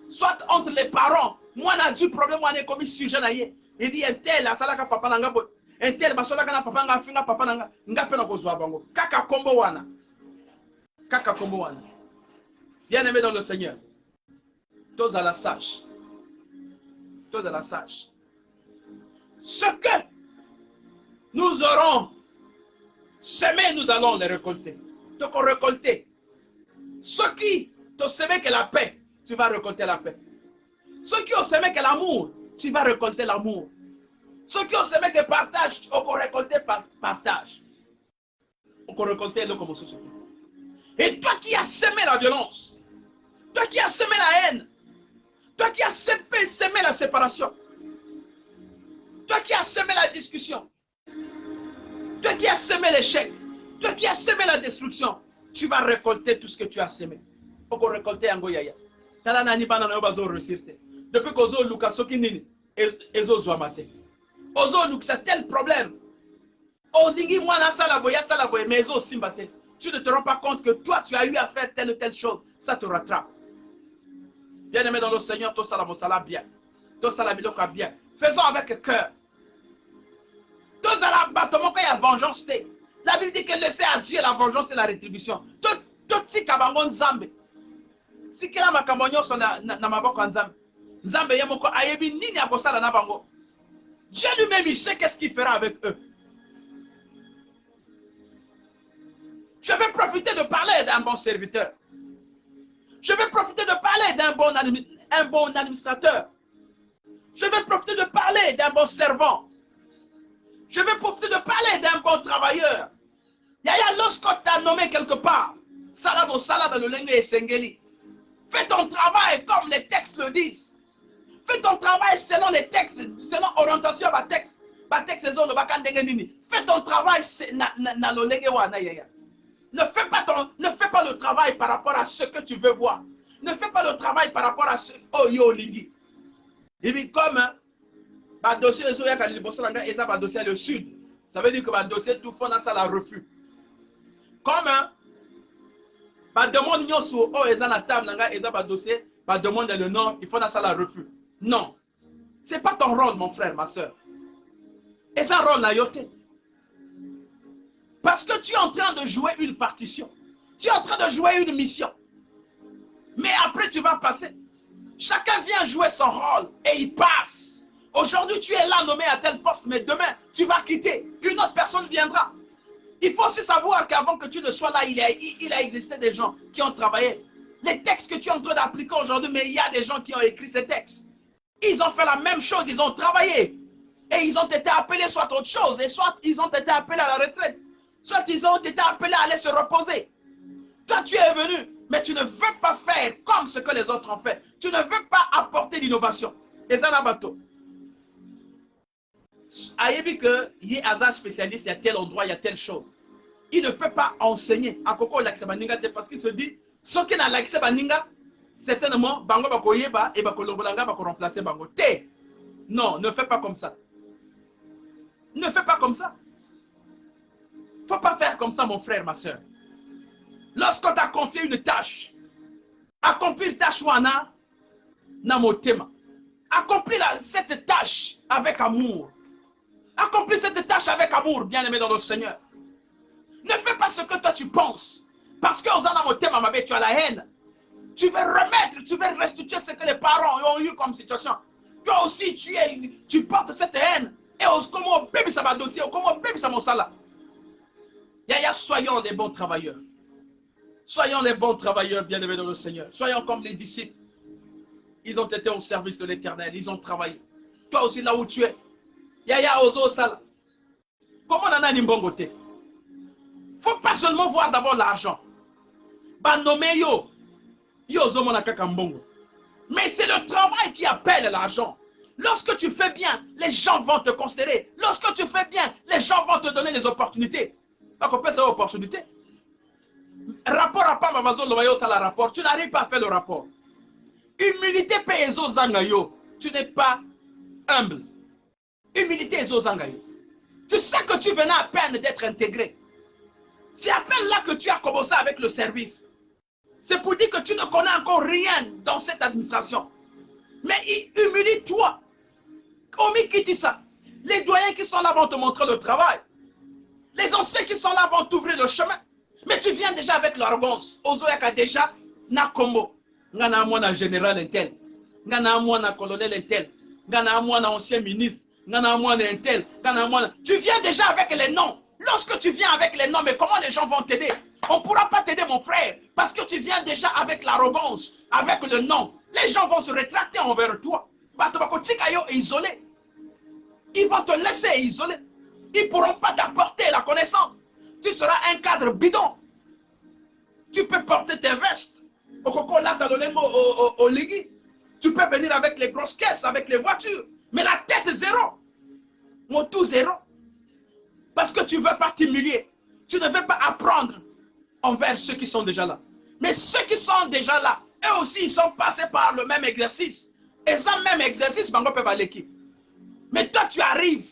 Soit entre les parents, moi, on a du problème, moi, on est commis sujet. Il dit, un tel, la salaka papa nanga, un tel, basolaka papa nanga, finga papa nanga, nga pena kozwa bango. Kaka kombo wana. Kaka kombo wana. Bien aimé dans le Seigneur. Tous à la sage. Tous à la sage. Ce que nous aurons semé, nous allons les récolter. Donc, on récolter. Ceux qui ont semé que la paix, tu vas récolter la paix. Ceux qui ont semé que l'amour, tu vas récolter l'amour. Ceux qui ont semé que partage, on va récolter partage. On va récolter le comme société. Et toi qui as semé la violence, toi qui as semé la haine, toi qui as semé la séparation, toi qui as semé la discussion, toi qui as semé l'échec, toi qui as semé la destruction, tu vas récolter tout ce que tu as semé. On va récolter en Goyaya. Depuis que Ozo Luka Sokinini, Ezo Zouamate. Ozo Luka, c'est tel problème. Olingi Mwana Salaboya Salaboya, mais Ezo Simbate. Tu ne te rends pas compte que toi, tu as eu à faire telle ou telle chose. Ça te rattrape. Bien aimé dans le Seigneur, tout ça la bien. Tout ça la bien. Faisons avec cœur. Tout ça la battement quand il y a vengeance. La Bible dit que laissez à Dieu la vengeance et la rétribution. Tout si kabangon Nzambe. Si kila makambo sont na maboko Nzambe. Nzambe yemoko ayebi nini akosala na bango. Dieu lui-même il sait qu'est-ce qu'il fera avec eux. Je vais profiter de parler d'un bon serviteur. Je vais profiter de parler d'un bon administrateur. Je vais profiter de parler d'un bon servant. Je vais profiter de parler d'un bon travailleur. Yaya, lorsqu'on t'a nommé quelque part, salade salade le lengue et sengeli. Fais ton travail comme les textes le disent. Fais ton travail selon les textes, selon l'orientation de texte. Fais ton travail na le lengue wana yaya. Ne fais pas le travail par rapport à ce que tu veux voir. Ne fais pas le travail par rapport à ce oh yo lingi. Et puis comme le dossier le dossier le sud, ça veut dire que le dossier tout fond dans ça la refus. Comme Ba demande nyonso oh eza na table nanga eza ba dossier, ba demande le nom, il faut na sala refus. Non. C'est pas ton rôle mon frère, ma soeur. Et ça rôle na yote. Parce que tu es en train de jouer une partition. Tu es en train de jouer une mission. Mais après tu vas passer. Chacun vient jouer son rôle et il passe. Aujourd'hui tu es là nommé à tel poste, mais demain tu vas quitter. Une autre personne viendra. Il faut aussi savoir qu'avant que tu ne sois là, il a existé des gens qui ont travaillé. Les textes que tu es en train d'appliquer aujourd'hui, mais il y a des gens qui ont écrit ces textes. Ils ont fait la même chose, ils ont travaillé. Et ils ont été appelés soit autre chose, et soit ils ont été appelés à la retraite. Soit ils ont été appelés à aller se reposer. Toi, tu es venu, mais tu ne veux pas faire comme ce que les autres ont fait. Tu ne veux pas apporter l'innovation. Et ça, là, bateau. Ayebi que y a un spécialiste, il y a tel endroit, il y a telle chose. Il ne peut pas enseigner à Koko Laksebaninga parce qu'il se dit, ce qui n'a Laksebaninga, certainement, Bango Bakoyeba et Bakolobolanga Bako remplacer Bango. Té. Non, ne fais pas comme ça. Ne fais pas comme ça. Faut pas faire comme ça, mon frère, ma soeur. Lorsqu'on t'a confié une tâche, accomplir tâche wana na motema. Accomplis cette tâche avec amour. Accomplis cette tâche avec amour, bien-aimé dans le Seigneur. Ne fais pas ce que toi tu penses. Parce que Osana motema mabe, tu as la haine. Tu veux remettre, tu veux restituer ce que les parents ont eu comme situation. Toi aussi, tu portes cette haine. Et comment bébé ça va dossier, comment bébé ça mon sala. Yaya, soyons des bons travailleurs. Soyons les bons travailleurs, bien-aimés dans le Seigneur. Soyons comme les disciples. Ils ont été au service de l'Éternel. Ils ont travaillé. Toi aussi, là où tu es. Yaya, ozo sala. Comment on en a nimbongote? Faut pas seulement voir d'abord l'argent. Bah, nommé yo. Yo, zo monaka kambongo. Mais c'est le travail qui appelle l'argent. Lorsque tu fais bien, les gens vont te considérer. Lorsque tu fais bien, les gens vont te donner les opportunités. Donc, on peut savoir opportunité. Rapport à pas Amazon, le rapport. Tu n'arrives pas à faire le rapport. Humilité peso zangayo. Tu n'es pas humble. Humilité ezo zangayo. Tu sais que tu venais à peine d'être intégré. C'est à peine là que tu as commencé avec le service. C'est pour dire que tu ne connais encore rien dans cette administration. Mais humilie-toi. Omi Kitissa. Les doyens qui sont là vont te montrer le travail. Les anciens qui sont là vont t'ouvrir le chemin. Mais tu viens déjà avec l'arrogance. Ozoyaka déjà, na combo. Ngana mwana général intel. Ngana mwana colonel intel. Ngana mwana ancien ministre. Ngana mwana intel. Ngana mwana. Tu viens déjà avec les noms. Lorsque tu viens avec les noms, mais comment les gens vont t'aider? On ne pourra pas t'aider, mon frère. Parce que tu viens déjà avec l'arrogance, avec le nom. Les gens vont se rétracter envers toi. Isolé. Ils vont te laisser isolé. Ils ne pourront pas t'apporter la connaissance. Tu seras un cadre bidon. Tu peux porter tes vestes. Tu peux venir avec les grosses caisses, avec les voitures. Mais la tête zéro. Mon tout zéro. Parce que tu ne veux pas t'humilier. Tu ne veux pas apprendre envers ceux qui sont déjà là. Mais ceux qui sont déjà là, eux aussi, ils sont passés par le même exercice. Et ça, même exercice, Bango peut pas l'équipe. Mais toi, tu arrives.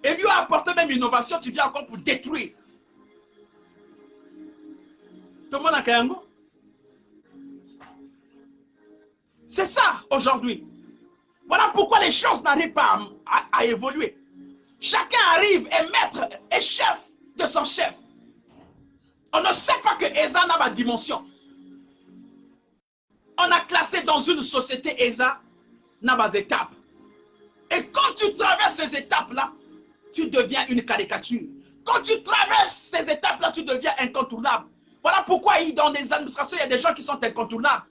Et lui a apporté même innovation, tu viens encore pour détruire. Tout le monde a Kayango? C'est ça, aujourd'hui. Voilà pourquoi les choses n'arrivent pas à évoluer. Chacun arrive et maître et chef de son chef. On ne sait pas que ESA n'a pas de dimension. On a classé dans une société ESA n'a pas d'étapes. Et quand tu traverses ces étapes-là, tu deviens une caricature. Quand tu traverses ces étapes-là, tu deviens incontournable. Voilà pourquoi dans les administrations, il y a des gens qui sont incontournables.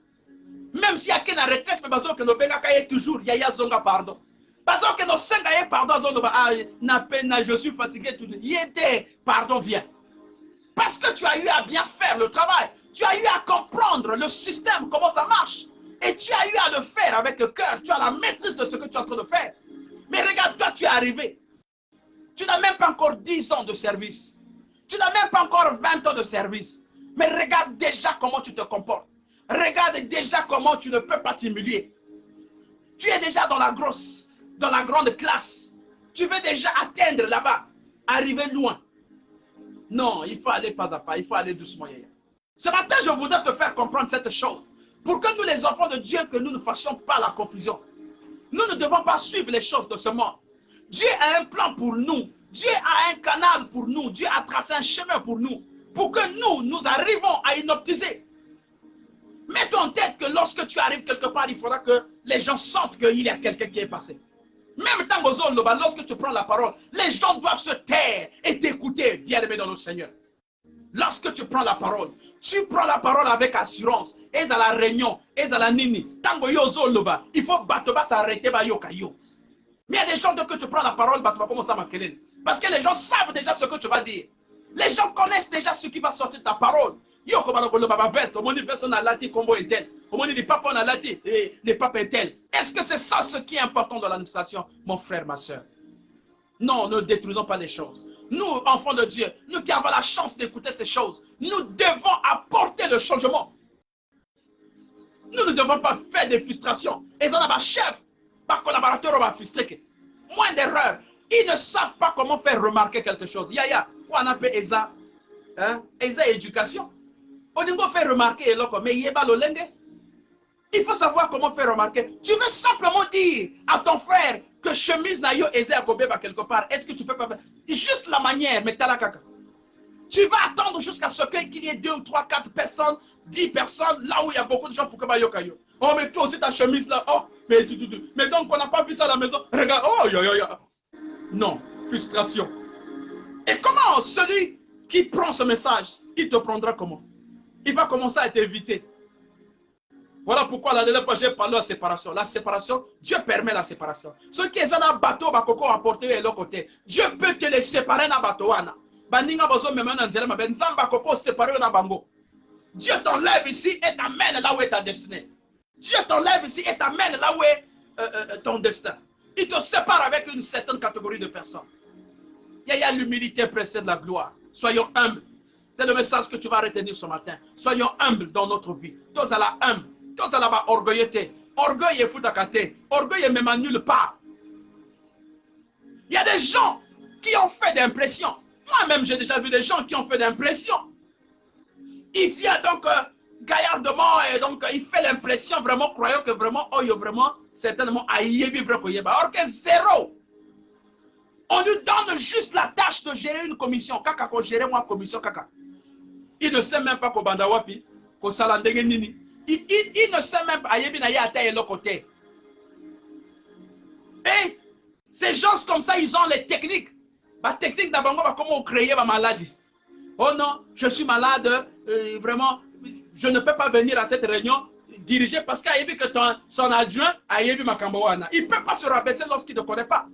Même s'il y a qu'une retraite, mais parce que nos Benga toujours, il y a Zonga pardon. Parce que nos Sengaye pardon, je suis fatigué, tout il était pardon, viens. Parce que tu as eu à bien faire le travail. Tu as eu à comprendre le système, comment ça marche. Et tu as eu à le faire avec le cœur. Tu as la maîtrise de ce que tu es en train de faire. Mais regarde, toi, tu es arrivé. Tu n'as même pas encore 10 ans de service. Tu n'as même pas encore 20 ans de service. Mais regarde déjà comment tu te comportes. Regarde déjà comment tu ne peux pas t'humilier. Tu es déjà dans la grande classe. Tu veux déjà atteindre là-bas. Arriver loin. Non, il faut aller pas à pas. Il faut aller doucement. Ce matin, je voudrais te faire comprendre cette chose. Pour que nous, les enfants de Dieu, que nous ne fassions pas la confusion. Nous ne devons pas suivre les choses de ce monde. Dieu a un plan pour nous. Dieu a un canal pour nous. Dieu a tracé un chemin pour nous. Pour que nous arrivons à inoptiser. Mets-toi en tête que lorsque tu arrives quelque part, il faudra que les gens sentent qu'il y a quelqu'un qui est passé. Même tant lorsque tu prends la parole, les gens doivent se taire et t'écouter, bien-aimé dans le Seigneur. Lorsque tu prends la parole avec assurance. Et à la réunion, et à la nini. Tango yozo loba, il faut battre s'arrêter ba yo kayo. Mais il y a des gens que tu prends la parole, bah, tu vas commencer à m'accueillir. Parce que les gens savent déjà ce que tu vas dire. Les gens connaissent déjà ce qui va sortir de ta parole. Yo comme le baba veste, on dit personne a lati combo est tel. On dit les papas on a lati, les papas est tel. Est-ce que c'est ça ce qui est important dans l'administration, mon frère, ma soeur? Non, ne détruisons pas les choses. Nous, enfants de Dieu, nous qui avons la chance d'écouter ces choses, nous devons apporter le changement. Nous ne devons pas faire des frustrations. Et ça, ma chef, par collaborateur, on va frustrer. Moins d'erreurs. Ils ne savent pas comment faire remarquer quelque chose. Yaya, on appelle ESA, ESA éducation. On doit faire remarquer, mais il il faut savoir comment faire remarquer. Tu veux simplement dire à ton frère que chemise na yo ESA à quelque part. Est-ce que tu peux pas faire? Juste la manière, mais t'as la caca. Tu vas attendre jusqu'à ce qu'il y ait 2 ou 3, 4 personnes, 10 personnes, là où il y a beaucoup de gens pour que yo kayo. Oh, mais toi aussi ta chemise là. Oh, mais donc on n'a pas vu ça à la maison. Regarde, oh, yo. Non, frustration. Et comment celui qui prend ce message, il te prendra comment? Il va commencer à t'éviter. Voilà pourquoi la dernière fois j'ai parlé de la séparation. La séparation, Dieu permet la séparation. Ceux qui sont dans le bateau, bakoko apporter de l'autre côté. Dieu peut te les séparer dans le bateau. Dieu t'enlève ici et t'amène là où est ta destinée. Dieu t'enlève ici et t'amène là où est ton destin. Il te sépare avec une certaine catégorie de personnes. Il y a l'humilité précède la gloire. Soyons humbles. C'est le message que tu vas retenir ce matin. Soyons humbles dans notre vie. Tous à la humble. Tous à la orgueilleté. Orgueil est foutakate. Orgueil est même à nulle part. Il y a des gens qui ont fait d'impression. Moi-même, j'ai déjà vu des gens qui ont fait d'impression. Il vient donc gaillardement et donc il fait l'impression vraiment croyant que vraiment, oh, il vraiment, certainement, aïe, vivre or que zéro. On lui donne juste la tâche de gérer une commission. Kaka, qu'on gère moi commission, kaka. Il ne sait même pas qu'au Bandawapi, qu'au Salandégenini. Il ne sait même pas, aïe, binaïe, à taille et l'autre côté. Et ces gens comme ça, ils ont les techniques. La technique d'abord, comment créer ma maladie. Oh non, je suis malade, vraiment, je ne peux pas venir à cette réunion dirigée parce qu'il a vu que son adjoint a vu ma camboana. Il ne peut pas se rabaisser lorsqu'il ne connaît pas.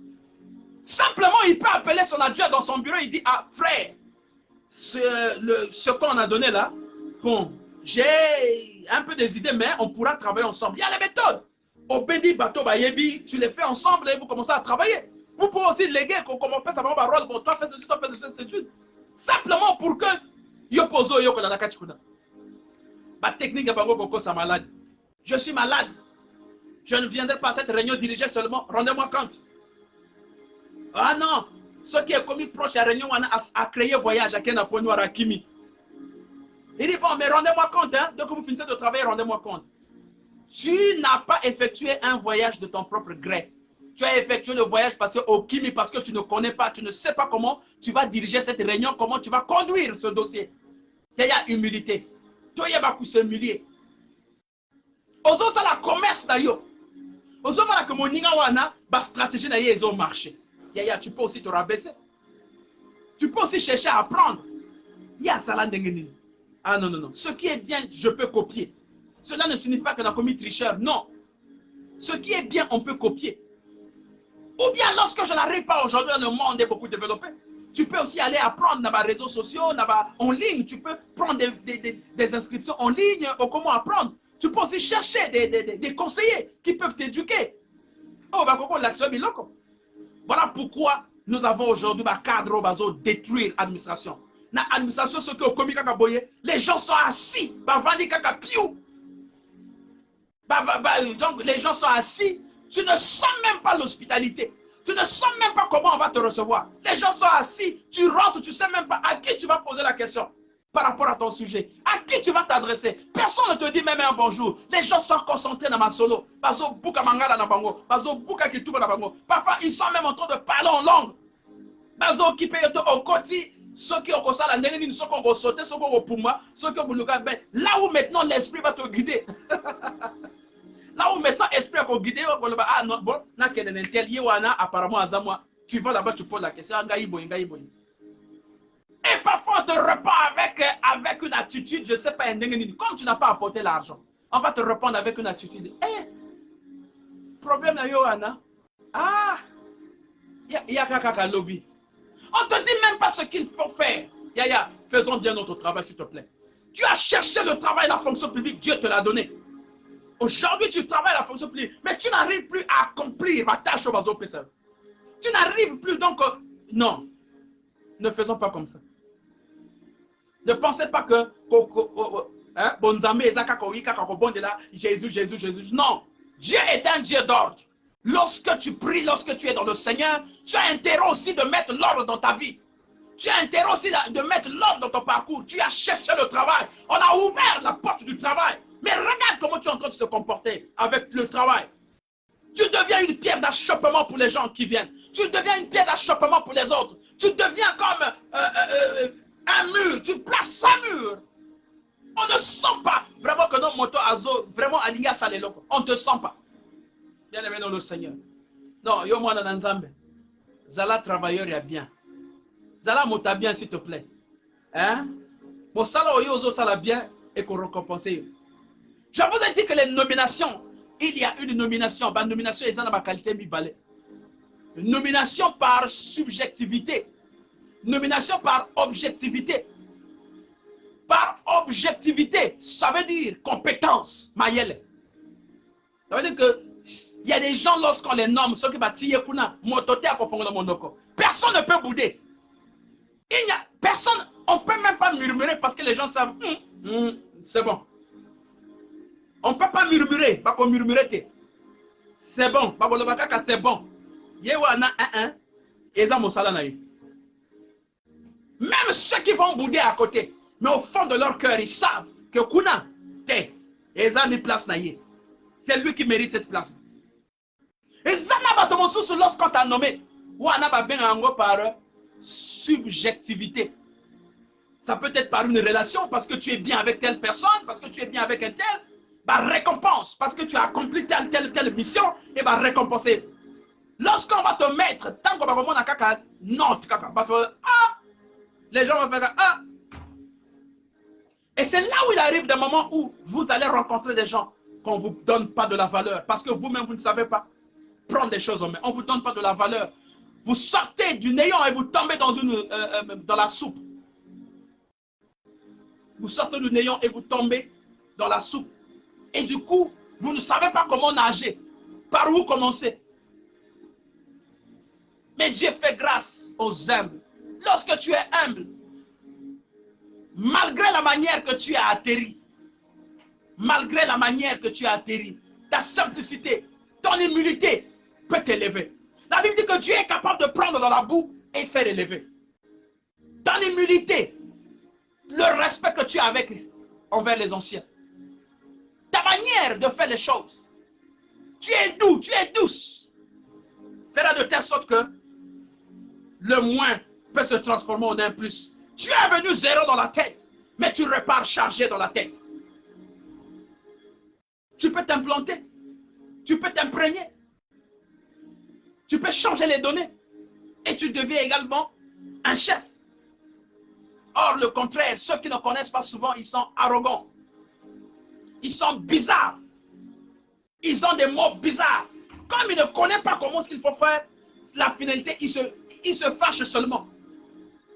Simplement, il peut appeler son adjoint dans son bureau, il dit, ah frère, ce qu'on a donné là, bon, j'ai un peu des idées, mais on pourra travailler ensemble. Il y a les méthodes. Au Bédi Bateau Bayebi, tu les fais ensemble et vous commencez à travailler. Vous pouvez aussi léguer, qu'on commence à faire un rôle, bon, toi fais ceci, toi fais ceci, c'est simplement pour que yo poso yo ko na kachikuna. Ma technique est pas beaucoup ça malade. Je suis malade. Je ne viendrai pas à cette réunion dirigée seulement. Rendez-moi compte. Ah non, ce qui est commis proche à la réunion a créé voyage à Kena Ponu à Kimi. Il dit bon, mais rendez-moi compte, hein, dès que vous finissez de travailler, rendez-moi compte. Tu n'as pas effectué un voyage de ton propre gré. Tu as effectué le voyage parce que au Kimi, parce que tu ne connais pas, tu ne sais pas comment tu vas diriger cette réunion, comment tu vas conduire ce dossier. Il y a humilité. Toi, il y a s'humilier. Ozo ça la commerce d'ailleurs. Ozo mala que mon wana, ba stratégie d'ailleurs ils ont marché. Tu peux aussi te rabaisser. Tu peux aussi chercher à apprendre. Il y a ça là d'engeni. Ah non, non, non. Ce qui est bien, je peux copier. Cela ne signifie pas qu'on a commis tricheur. Non. Ce qui est bien, on peut copier. Ou bien lorsque je n'arrive pas aujourd'hui dans le monde est beaucoup développé, tu peux aussi aller apprendre dans les réseaux sociaux, en ligne. Tu peux prendre des inscriptions en ligne ou comment apprendre. Tu peux aussi chercher des conseillers qui peuvent t'éduquer. Oh, voilà pourquoi nous avons aujourd'hui un cadre bazo détruire l'administration. Dans l'administration, ce qui est au commis kakaboye, les gens sont assis. Donc les gens sont assis. Tu ne sens même pas l'hospitalité. Tu ne sens même pas comment on va te recevoir. Les gens sont assis. Tu rentres, tu ne sais même pas à qui tu vas poser la question. par rapport à ton sujet. À qui tu vas t'adresser? Personne ne te dit même un bonjour. Les gens sont concentrés dans ma solo. Parfois, ils sont même en train de parler en langue. Au côté, ceux qui ont ça, ceux qui ont sauté, ceux qui ont puma, ceux qui ont là où maintenant l'esprit va te guider. Là où maintenant l'esprit va te guider, ah non, bon, apparemment, tu vas là-bas, tu poses la question. Et parfois, on te répond avec une attitude, je ne sais pas, comme tu n'as pas apporté l'argent, on va te répondre avec une attitude. Problème na Yohana. Ah, il y a kaka lobby. On ne te dit même pas ce qu'il faut faire. Yaya, faisons bien notre travail, s'il te plaît. Tu as cherché le travail, la fonction publique, Dieu te l'a donné. Aujourd'hui, tu travailles la fonction publique, mais tu n'arrives plus à accomplir ma tâche au bateau. Tu n'arrives plus, donc, non. Ne faisons pas comme ça. Ne pensez pas que Jésus, Jésus, Jésus. Non. Dieu est un Dieu d'ordre. Lorsque tu pries, lorsque tu es dans le Seigneur, tu as intérêt aussi de mettre l'ordre dans ta vie. Tu as intérêt aussi de mettre l'ordre dans ton parcours. Tu as cherché le travail. On a ouvert la porte du travail. Mais regarde comment tu es en train de se comporter avec le travail. Tu deviens une pierre d'achoppement pour les gens qui viennent. Tu deviens une pierre d'achoppement pour les autres. Tu deviens comme un mur. Tu places un mur. On ne sent pas vraiment que nos motos azo vraiment aligné ça les locaux. On ne te sent pas. Bien aimé dans le Seigneur. Non, yo moi dans Nzambe. Zala travailleur ya bien. Zala mota bien s'il te plaît. Hein? Bon sala oyo sala bien et qu'on récompense. Je vous ai dit que les nominations, il y a une nomination, bah nomination est dans ma qualité mi balai. Nomination par subjectivité. Nomination par objectivité. Par objectivité, ça veut dire compétence, Mayele. Ça veut dire que il y a des gens, lorsqu'on les nomme, ceux qui personne ne peut bouder. Il n'y a personne, on ne peut même pas murmurer parce que les gens savent, c'est bon. On ne peut pas murmurer, pas qu'on murmurer. C'est bon, c'est bon. Même ceux qui vont bouder à côté, mais au fond de leur cœur, ils savent que Kuna, c'est lui qui mérite cette place. Et ça n'a pas lorsqu'on t'a nommé, ou par subjectivité. Ça peut être par une relation, parce que tu es bien avec telle personne, parce que tu es bien avec un tel, bah récompense, parce que tu as accompli telle mission, et bah récompenser. Lorsqu'on va te mettre, tant qu'on va remonter à caca, non, les gens vont faire Et c'est là où il arrive des moments où vous allez rencontrer des gens qu'on ne vous donne pas de la valeur, parce que vous-même, vous ne savez pas prendre des choses en main. On ne vous donne pas de la valeur. Vous sortez du néant et vous tombez dans la soupe. Vous sortez du néant et vous tombez dans la soupe. Et du coup, vous ne savez pas comment nager. Par où commencer. Mais Dieu fait grâce aux humbles. Lorsque tu es humble, malgré la manière que tu as atterri, malgré la manière que tu as atterri, ta simplicité, ton humilité peut t'élever. La Bible dit que Dieu est capable de prendre dans la boue et faire élever. Ton humilité, le respect que tu as envers les anciens, ta manière de faire les choses, tu es doux, tu es douce, fera de telle sorte que le moins peut se transformer en un plus. Tu es venu zéro dans la tête, mais tu repars chargé dans la tête. Tu peux t'implanter, tu peux t'imprégner, tu peux changer les données et tu deviens également un chef. Or, le contraire, ceux qui ne connaissent pas souvent, ils sont arrogants, ils sont bizarres, ils ont des mots bizarres. Comme ils ne connaissent pas comment il faut faire, la finalité, ils se fâchent seulement.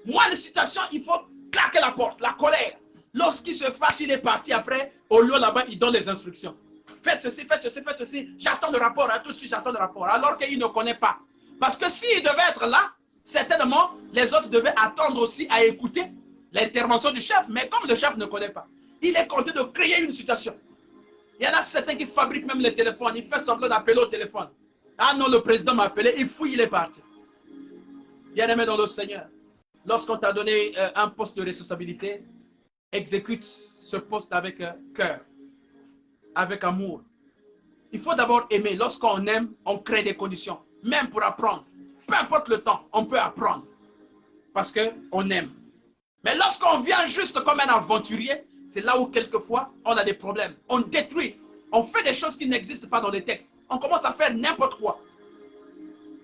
Moi, la situation, il faut claquer la porte, la colère. Lorsqu'il se fâche, il est parti après, au lieu là-bas, il donne les instructions. Faites ceci, faites ceci, faites ceci. J'attends le rapport, tout de suite, j'attends le rapport. Alors qu'il ne connaît pas. Parce que s'il devait être là, certainement, les autres devaient attendre aussi à écouter l'intervention du chef. Mais comme le chef ne connaît pas, il est content de créer une situation. Il y en a certains qui fabriquent même les téléphones. Il fait semblant d'appeler au téléphone. Ah non, le président m'a appelé, il fouille, il est parti. Bien aimé dans le Seigneur, lorsqu'on t'a donné un poste de responsabilité, exécute ce poste avec cœur, avec amour. Il faut d'abord aimer. Lorsqu'on aime, on crée des conditions, même pour apprendre. Peu importe le temps, on peut apprendre parce qu'on aime. Mais lorsqu'on vient juste comme un aventurier, c'est là où quelquefois on a des problèmes. On détruit, on fait des choses qui n'existent pas dans les textes. On commence à faire n'importe quoi.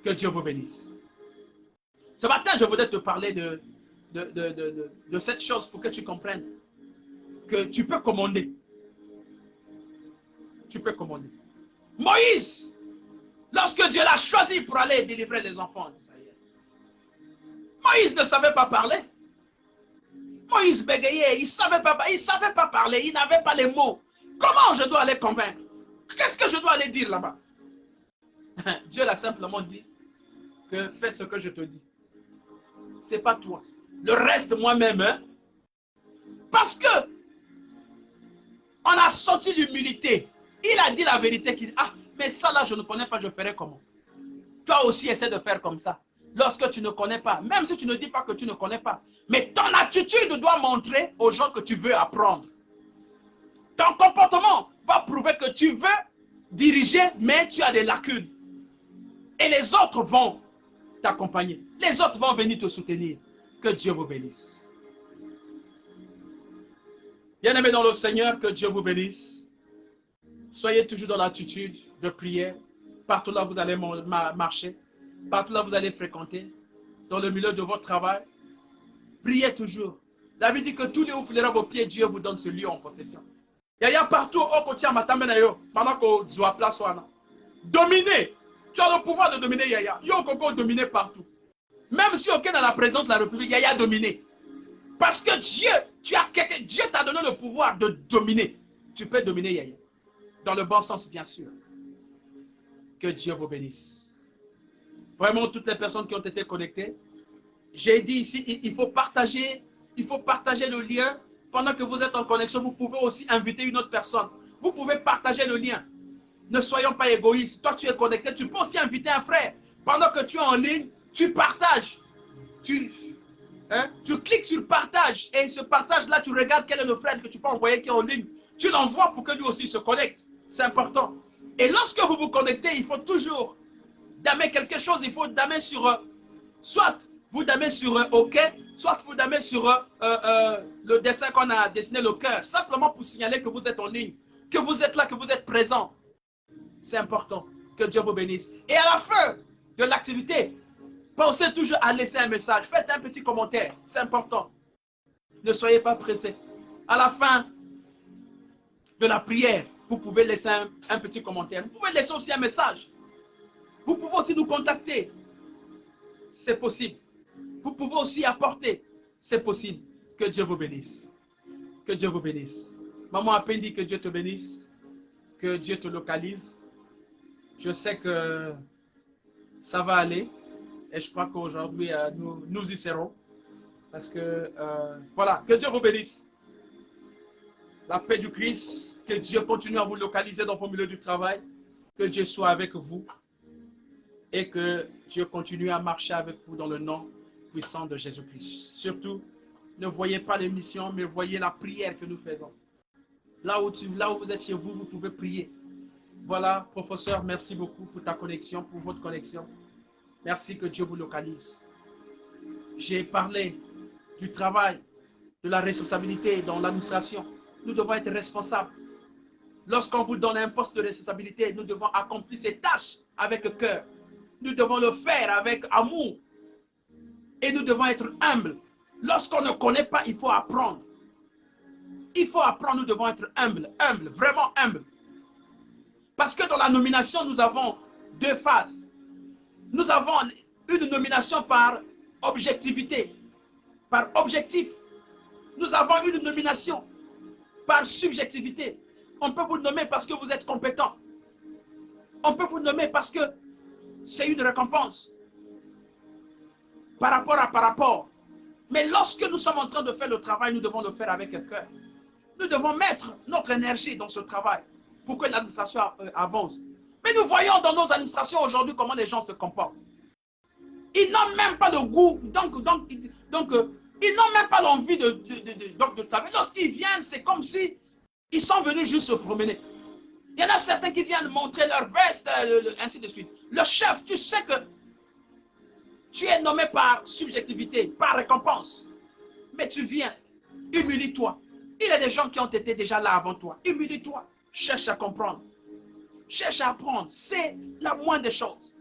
Que Dieu vous bénisse. Ce matin, je voudrais te parler de cette chose pour que tu comprennes que tu peux commander. Tu peux commander. Moïse, lorsque Dieu l'a choisi pour aller délivrer les enfants d'Israël, Moïse ne savait pas parler. Moïse bégayait, il ne savait pas parler, il n'avait pas les mots. Comment je dois aller convaincre? Qu'est-ce que je dois aller dire là-bas? Dieu l'a simplement dit que fais ce que je te dis. Ce n'est pas toi. Le reste, moi-même, hein? Parce que on a sorti l'humilité. Il a dit la vérité, qu'il dit, ah, mais ça là, je ne connais pas, je ferai comment? Toi aussi, essaie de faire comme ça. Lorsque tu ne connais pas, même si tu ne dis pas que tu ne connais pas, mais ton attitude doit montrer aux gens que tu veux apprendre. Ton comportement va prouver que tu veux diriger, mais tu as des lacunes. Et les autres vont t'accompagner. Les autres vont venir te soutenir. Que Dieu vous bénisse. Bien-aimés dans le Seigneur, que Dieu vous bénisse. Soyez toujours dans l'attitude de prière. Partout là vous allez marcher. Partout là vous allez fréquenter. Dans le milieu de votre travail. Priez toujours. La Bible dit que tous les où vous vos pieds, Dieu vous donne ce lieu en possession. Il y a partout au côté à Matamenayo. Pendant que tu as place. Dominer. Tu as le pouvoir de dominer Yaya. Yo Koko dominer partout. Même si aucun dans la présence de la République, Yaya dominer. Parce que Dieu t'a donné le pouvoir de dominer. Tu peux dominer Yaya. Dans le bon sens, bien sûr. Que Dieu vous bénisse. Vraiment, toutes les personnes qui ont été connectées. J'ai dit ici, il faut partager le lien. Pendant que vous êtes en connexion, vous pouvez aussi inviter une autre personne. Vous pouvez partager le lien. Ne soyons pas égoïstes. Toi, tu es connecté. Tu peux aussi inviter un frère. Pendant que tu es en ligne, tu partages. Tu cliques sur partage. Et ce partage-là, tu regardes quel est le frère que tu peux envoyer qui est en ligne. Tu l'envoies pour que lui aussi se connecte. C'est important. Et lorsque vous vous connectez, il faut toujours damer quelque chose. Il faut damer sur... soit vous damez sur OK, soit vous damez sur le dessin qu'on a dessiné, le cœur. Simplement pour signaler que vous êtes en ligne. Que vous êtes là, que vous êtes présent. C'est important. Que Dieu vous bénisse. Et à la fin de l'activité, pensez toujours à laisser un message. Faites un petit commentaire. C'est important. Ne soyez pas pressés. À la fin de la prière, vous pouvez laisser un petit commentaire. Vous pouvez laisser aussi un message. Vous pouvez aussi nous contacter. C'est possible. Vous pouvez aussi apporter. C'est possible. Que Dieu vous bénisse. Que Dieu vous bénisse. Maman a peine dit que Dieu te bénisse. Que Dieu te localise. Je sais que ça va aller. Et je crois qu'aujourd'hui, nous y serons. Parce que, voilà, que Dieu vous bénisse. La paix du Christ, que Dieu continue à vous localiser dans vos milieux du travail. Que Dieu soit avec vous. Et que Dieu continue à marcher avec vous dans le nom puissant de Jésus-Christ. Surtout, ne voyez pas l'émission, mais voyez la prière que nous faisons. Là où vous êtes chez vous, vous pouvez prier. Voilà, professeur, merci beaucoup pour ta connexion, pour votre connexion. Merci, que Dieu vous localise. J'ai parlé du travail, de la responsabilité dans l'administration. Nous devons être responsables. Lorsqu'on vous donne un poste de responsabilité, nous devons accomplir ces tâches avec cœur. Nous devons le faire avec amour. Et nous devons être humbles. Lorsqu'on ne connaît pas, il faut apprendre. Il faut apprendre, nous devons être humbles, vraiment humbles. Parce que dans la nomination, nous avons deux phases. Nous avons une nomination par objectivité, par objectif. Nous avons une nomination par subjectivité. On peut vous nommer parce que vous êtes compétent. On peut vous nommer parce que c'est une récompense. Par rapport. Mais lorsque nous sommes en train de faire le travail, nous devons le faire avec un cœur. Nous devons mettre notre énergie dans ce travail pour que l'administration avance. Mais nous voyons dans nos administrations aujourd'hui comment les gens se comportent. Ils n'ont même pas le goût. Donc Ils n'ont même pas l'envie de travailler. Lorsqu'ils viennent, c'est comme si ils sont venus juste se promener. Il y en a certains qui viennent montrer leur veste, ainsi de suite. Le chef, tu sais que tu es nommé par subjectivité, par récompense. Mais tu viens, humilie-toi. Il y a des gens qui ont été déjà là avant toi. Humilie-toi. Cherche à comprendre. Cherche à apprendre. C'est la moindre des choses.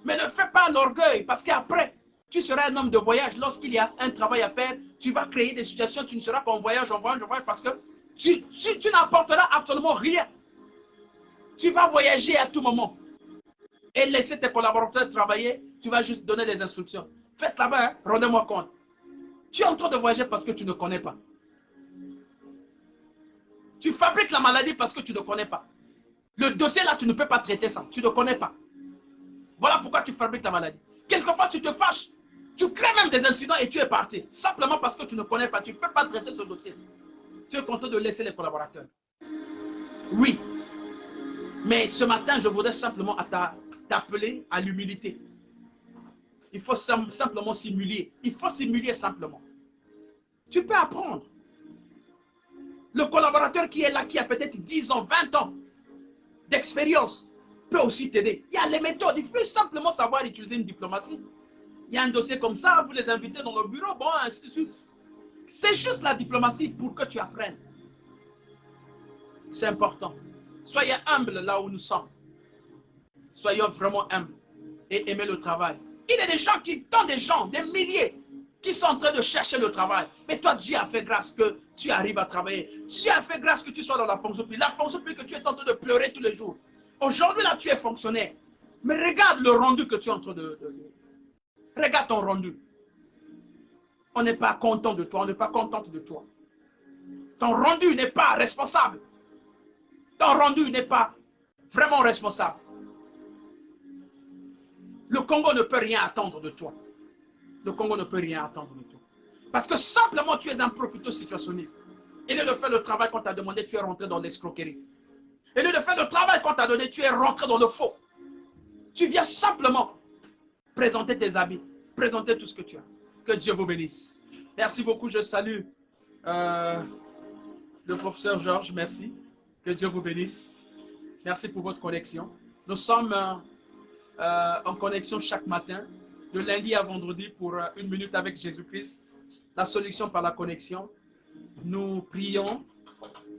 Mais ne fais pas l'orgueil parce qu'après, tu seras un homme de voyage. Lorsqu'il y a un travail à faire, tu vas créer des situations, tu ne seras qu'en voyage, en voyage, en voyage parce que tu n'apporteras absolument rien. Tu vas voyager à tout moment et laisser tes collaborateurs travailler. Tu vas juste donner des instructions. Faites là-bas, hein, rendez-moi compte. Tu es en train de voyager parce que tu ne connais pas. Tu fabriques la maladie parce que tu ne connais pas. Le dossier là, tu ne peux pas traiter ça. Tu ne connais pas. Voilà pourquoi tu fabriques la maladie. Quelquefois, tu te fâches. Tu crées même des incidents et tu es parti. Simplement parce que tu ne connais pas. Tu ne peux pas traiter ce dossier. Tu es content de laisser les collaborateurs. Oui. Mais ce matin, je voudrais simplement t'appeler à l'humilité. Il faut simplement s'humilier. Il faut s'humilier simplement. Tu peux apprendre. Le collaborateur qui est là, qui a peut-être 10 ans, 20 ans d'expérience, peut aussi t'aider. Il y a les méthodes. Il faut simplement savoir utiliser une diplomatie. Il y a un dossier comme ça, vous les invitez dans le bureau, bon, ainsi de suite. C'est juste la diplomatie pour que tu apprennes. C'est important. Soyez humbles là où nous sommes. Soyons vraiment humbles et aimez le travail. Il y a des gens qui, tant des gens, des milliers, qui sont en train de chercher le travail. Mais toi, Dieu a fait grâce que tu arrives à travailler. Dieu a fait grâce que tu sois dans la fonction publique. La fonction publique que tu es en train de pleurer tous les jours. Aujourd'hui, là, tu es fonctionnaire. Mais regarde le rendu que tu es en train de... Regarde ton rendu. On n'est pas content de toi, on n'est pas contente de toi. Ton rendu n'est pas responsable. Ton rendu n'est pas vraiment responsable. Le Congo ne peut rien attendre de toi. Le Congo ne peut rien attendre de toi. Parce que simplement tu es un profiteur situationniste. Et lieu de faire le travail qu'on t'a demandé, tu es rentré dans l'escroquerie. Et lieu de faire le travail qu'on t'a donné, tu es rentré dans le faux. Tu viens simplement présenter tes habits, présenter tout ce que tu as. Que Dieu vous bénisse. Merci beaucoup, je salue le professeur Georges, merci. Que Dieu vous bénisse. Merci pour votre connexion. Nous sommes en connexion chaque matin, de lundi à vendredi pour 1 minute avec Jésus-Christ. La solution par la connexion. Nous prions,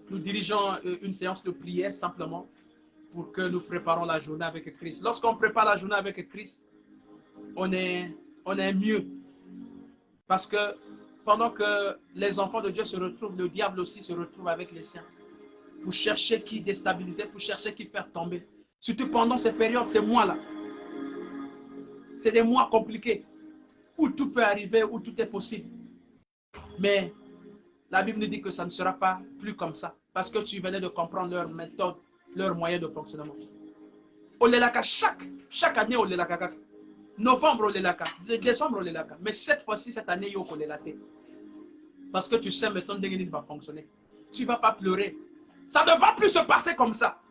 nous dirigeons une séance de prière simplement pour que nous préparons la journée avec Christ. Lorsqu'on prépare la journée avec Christ, on est mieux. Parce que pendant que les enfants de Dieu se retrouvent, le diable aussi se retrouve avec les siens pour chercher qui déstabiliser, pour chercher qui faire tomber. Surtout pendant ces périodes, ces mois-là. C'est des mois compliqués où tout peut arriver, où tout est possible. Mais la Bible nous dit que ça ne sera pas plus comme ça. Parce que tu venais de comprendre leur méthode, leur moyen de fonctionnement. Olelaka, chaque année, Olelaka. Novembre, Olelaka. Décembre, Olelaka. Mais cette fois-ci, cette année, il y a Olelaka. Parce que tu sais maintenant que va fonctionner. Tu ne vas pas pleurer. Ça ne va plus se passer comme ça.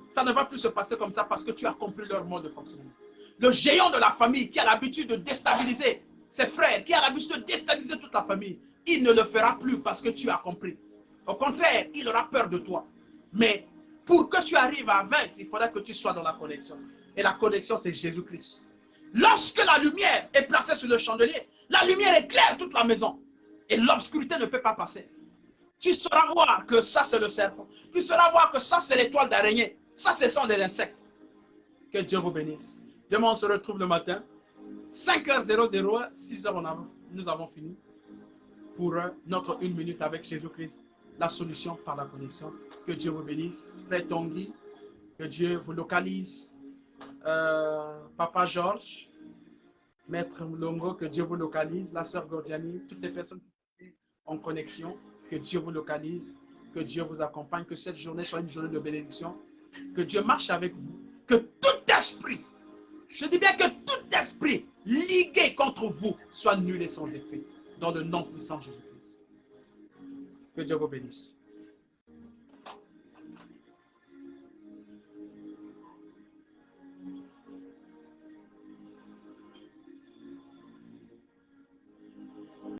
Ça ne va plus se passer comme ça parce que tu as compris leur mode de fonctionnement. Le géant de la famille qui a l'habitude de déstabiliser ses frères, qui a l'habitude de déstabiliser toute la famille, il ne le fera plus parce que tu as compris. Au contraire, il aura peur de toi. Mais pour que tu arrives à vaincre, il faudra que tu sois dans la connexion. Et la connexion, c'est Jésus-Christ. Lorsque la lumière est placée sur le chandelier, la lumière éclaire toute la maison. Et l'obscurité ne peut pas passer. Tu sauras voir que ça, c'est le serpent. Tu sauras voir que ça, c'est l'étoile d'araignée. Ça, ce sont des insectes. Que Dieu vous bénisse. Demain, on se retrouve le matin. 5h00, 6h, nous avons fini pour notre 1 minute avec Jésus-Christ. La solution par la connexion. Que Dieu vous bénisse. Frère Tanguy, que Dieu vous localise. Papa Georges, Maître Longo, que Dieu vous localise. La sœur Gordiani, toutes les personnes qui sont en connexion, que Dieu vous localise. Que Dieu vous accompagne. Que cette journée soit une journée de bénédiction. Que Dieu marche avec vous. Que tout esprit, je dis bien que tout esprit ligué contre vous soit nul et sans effet. Dans le nom puissant de Jésus-Christ. Que Dieu vous bénisse.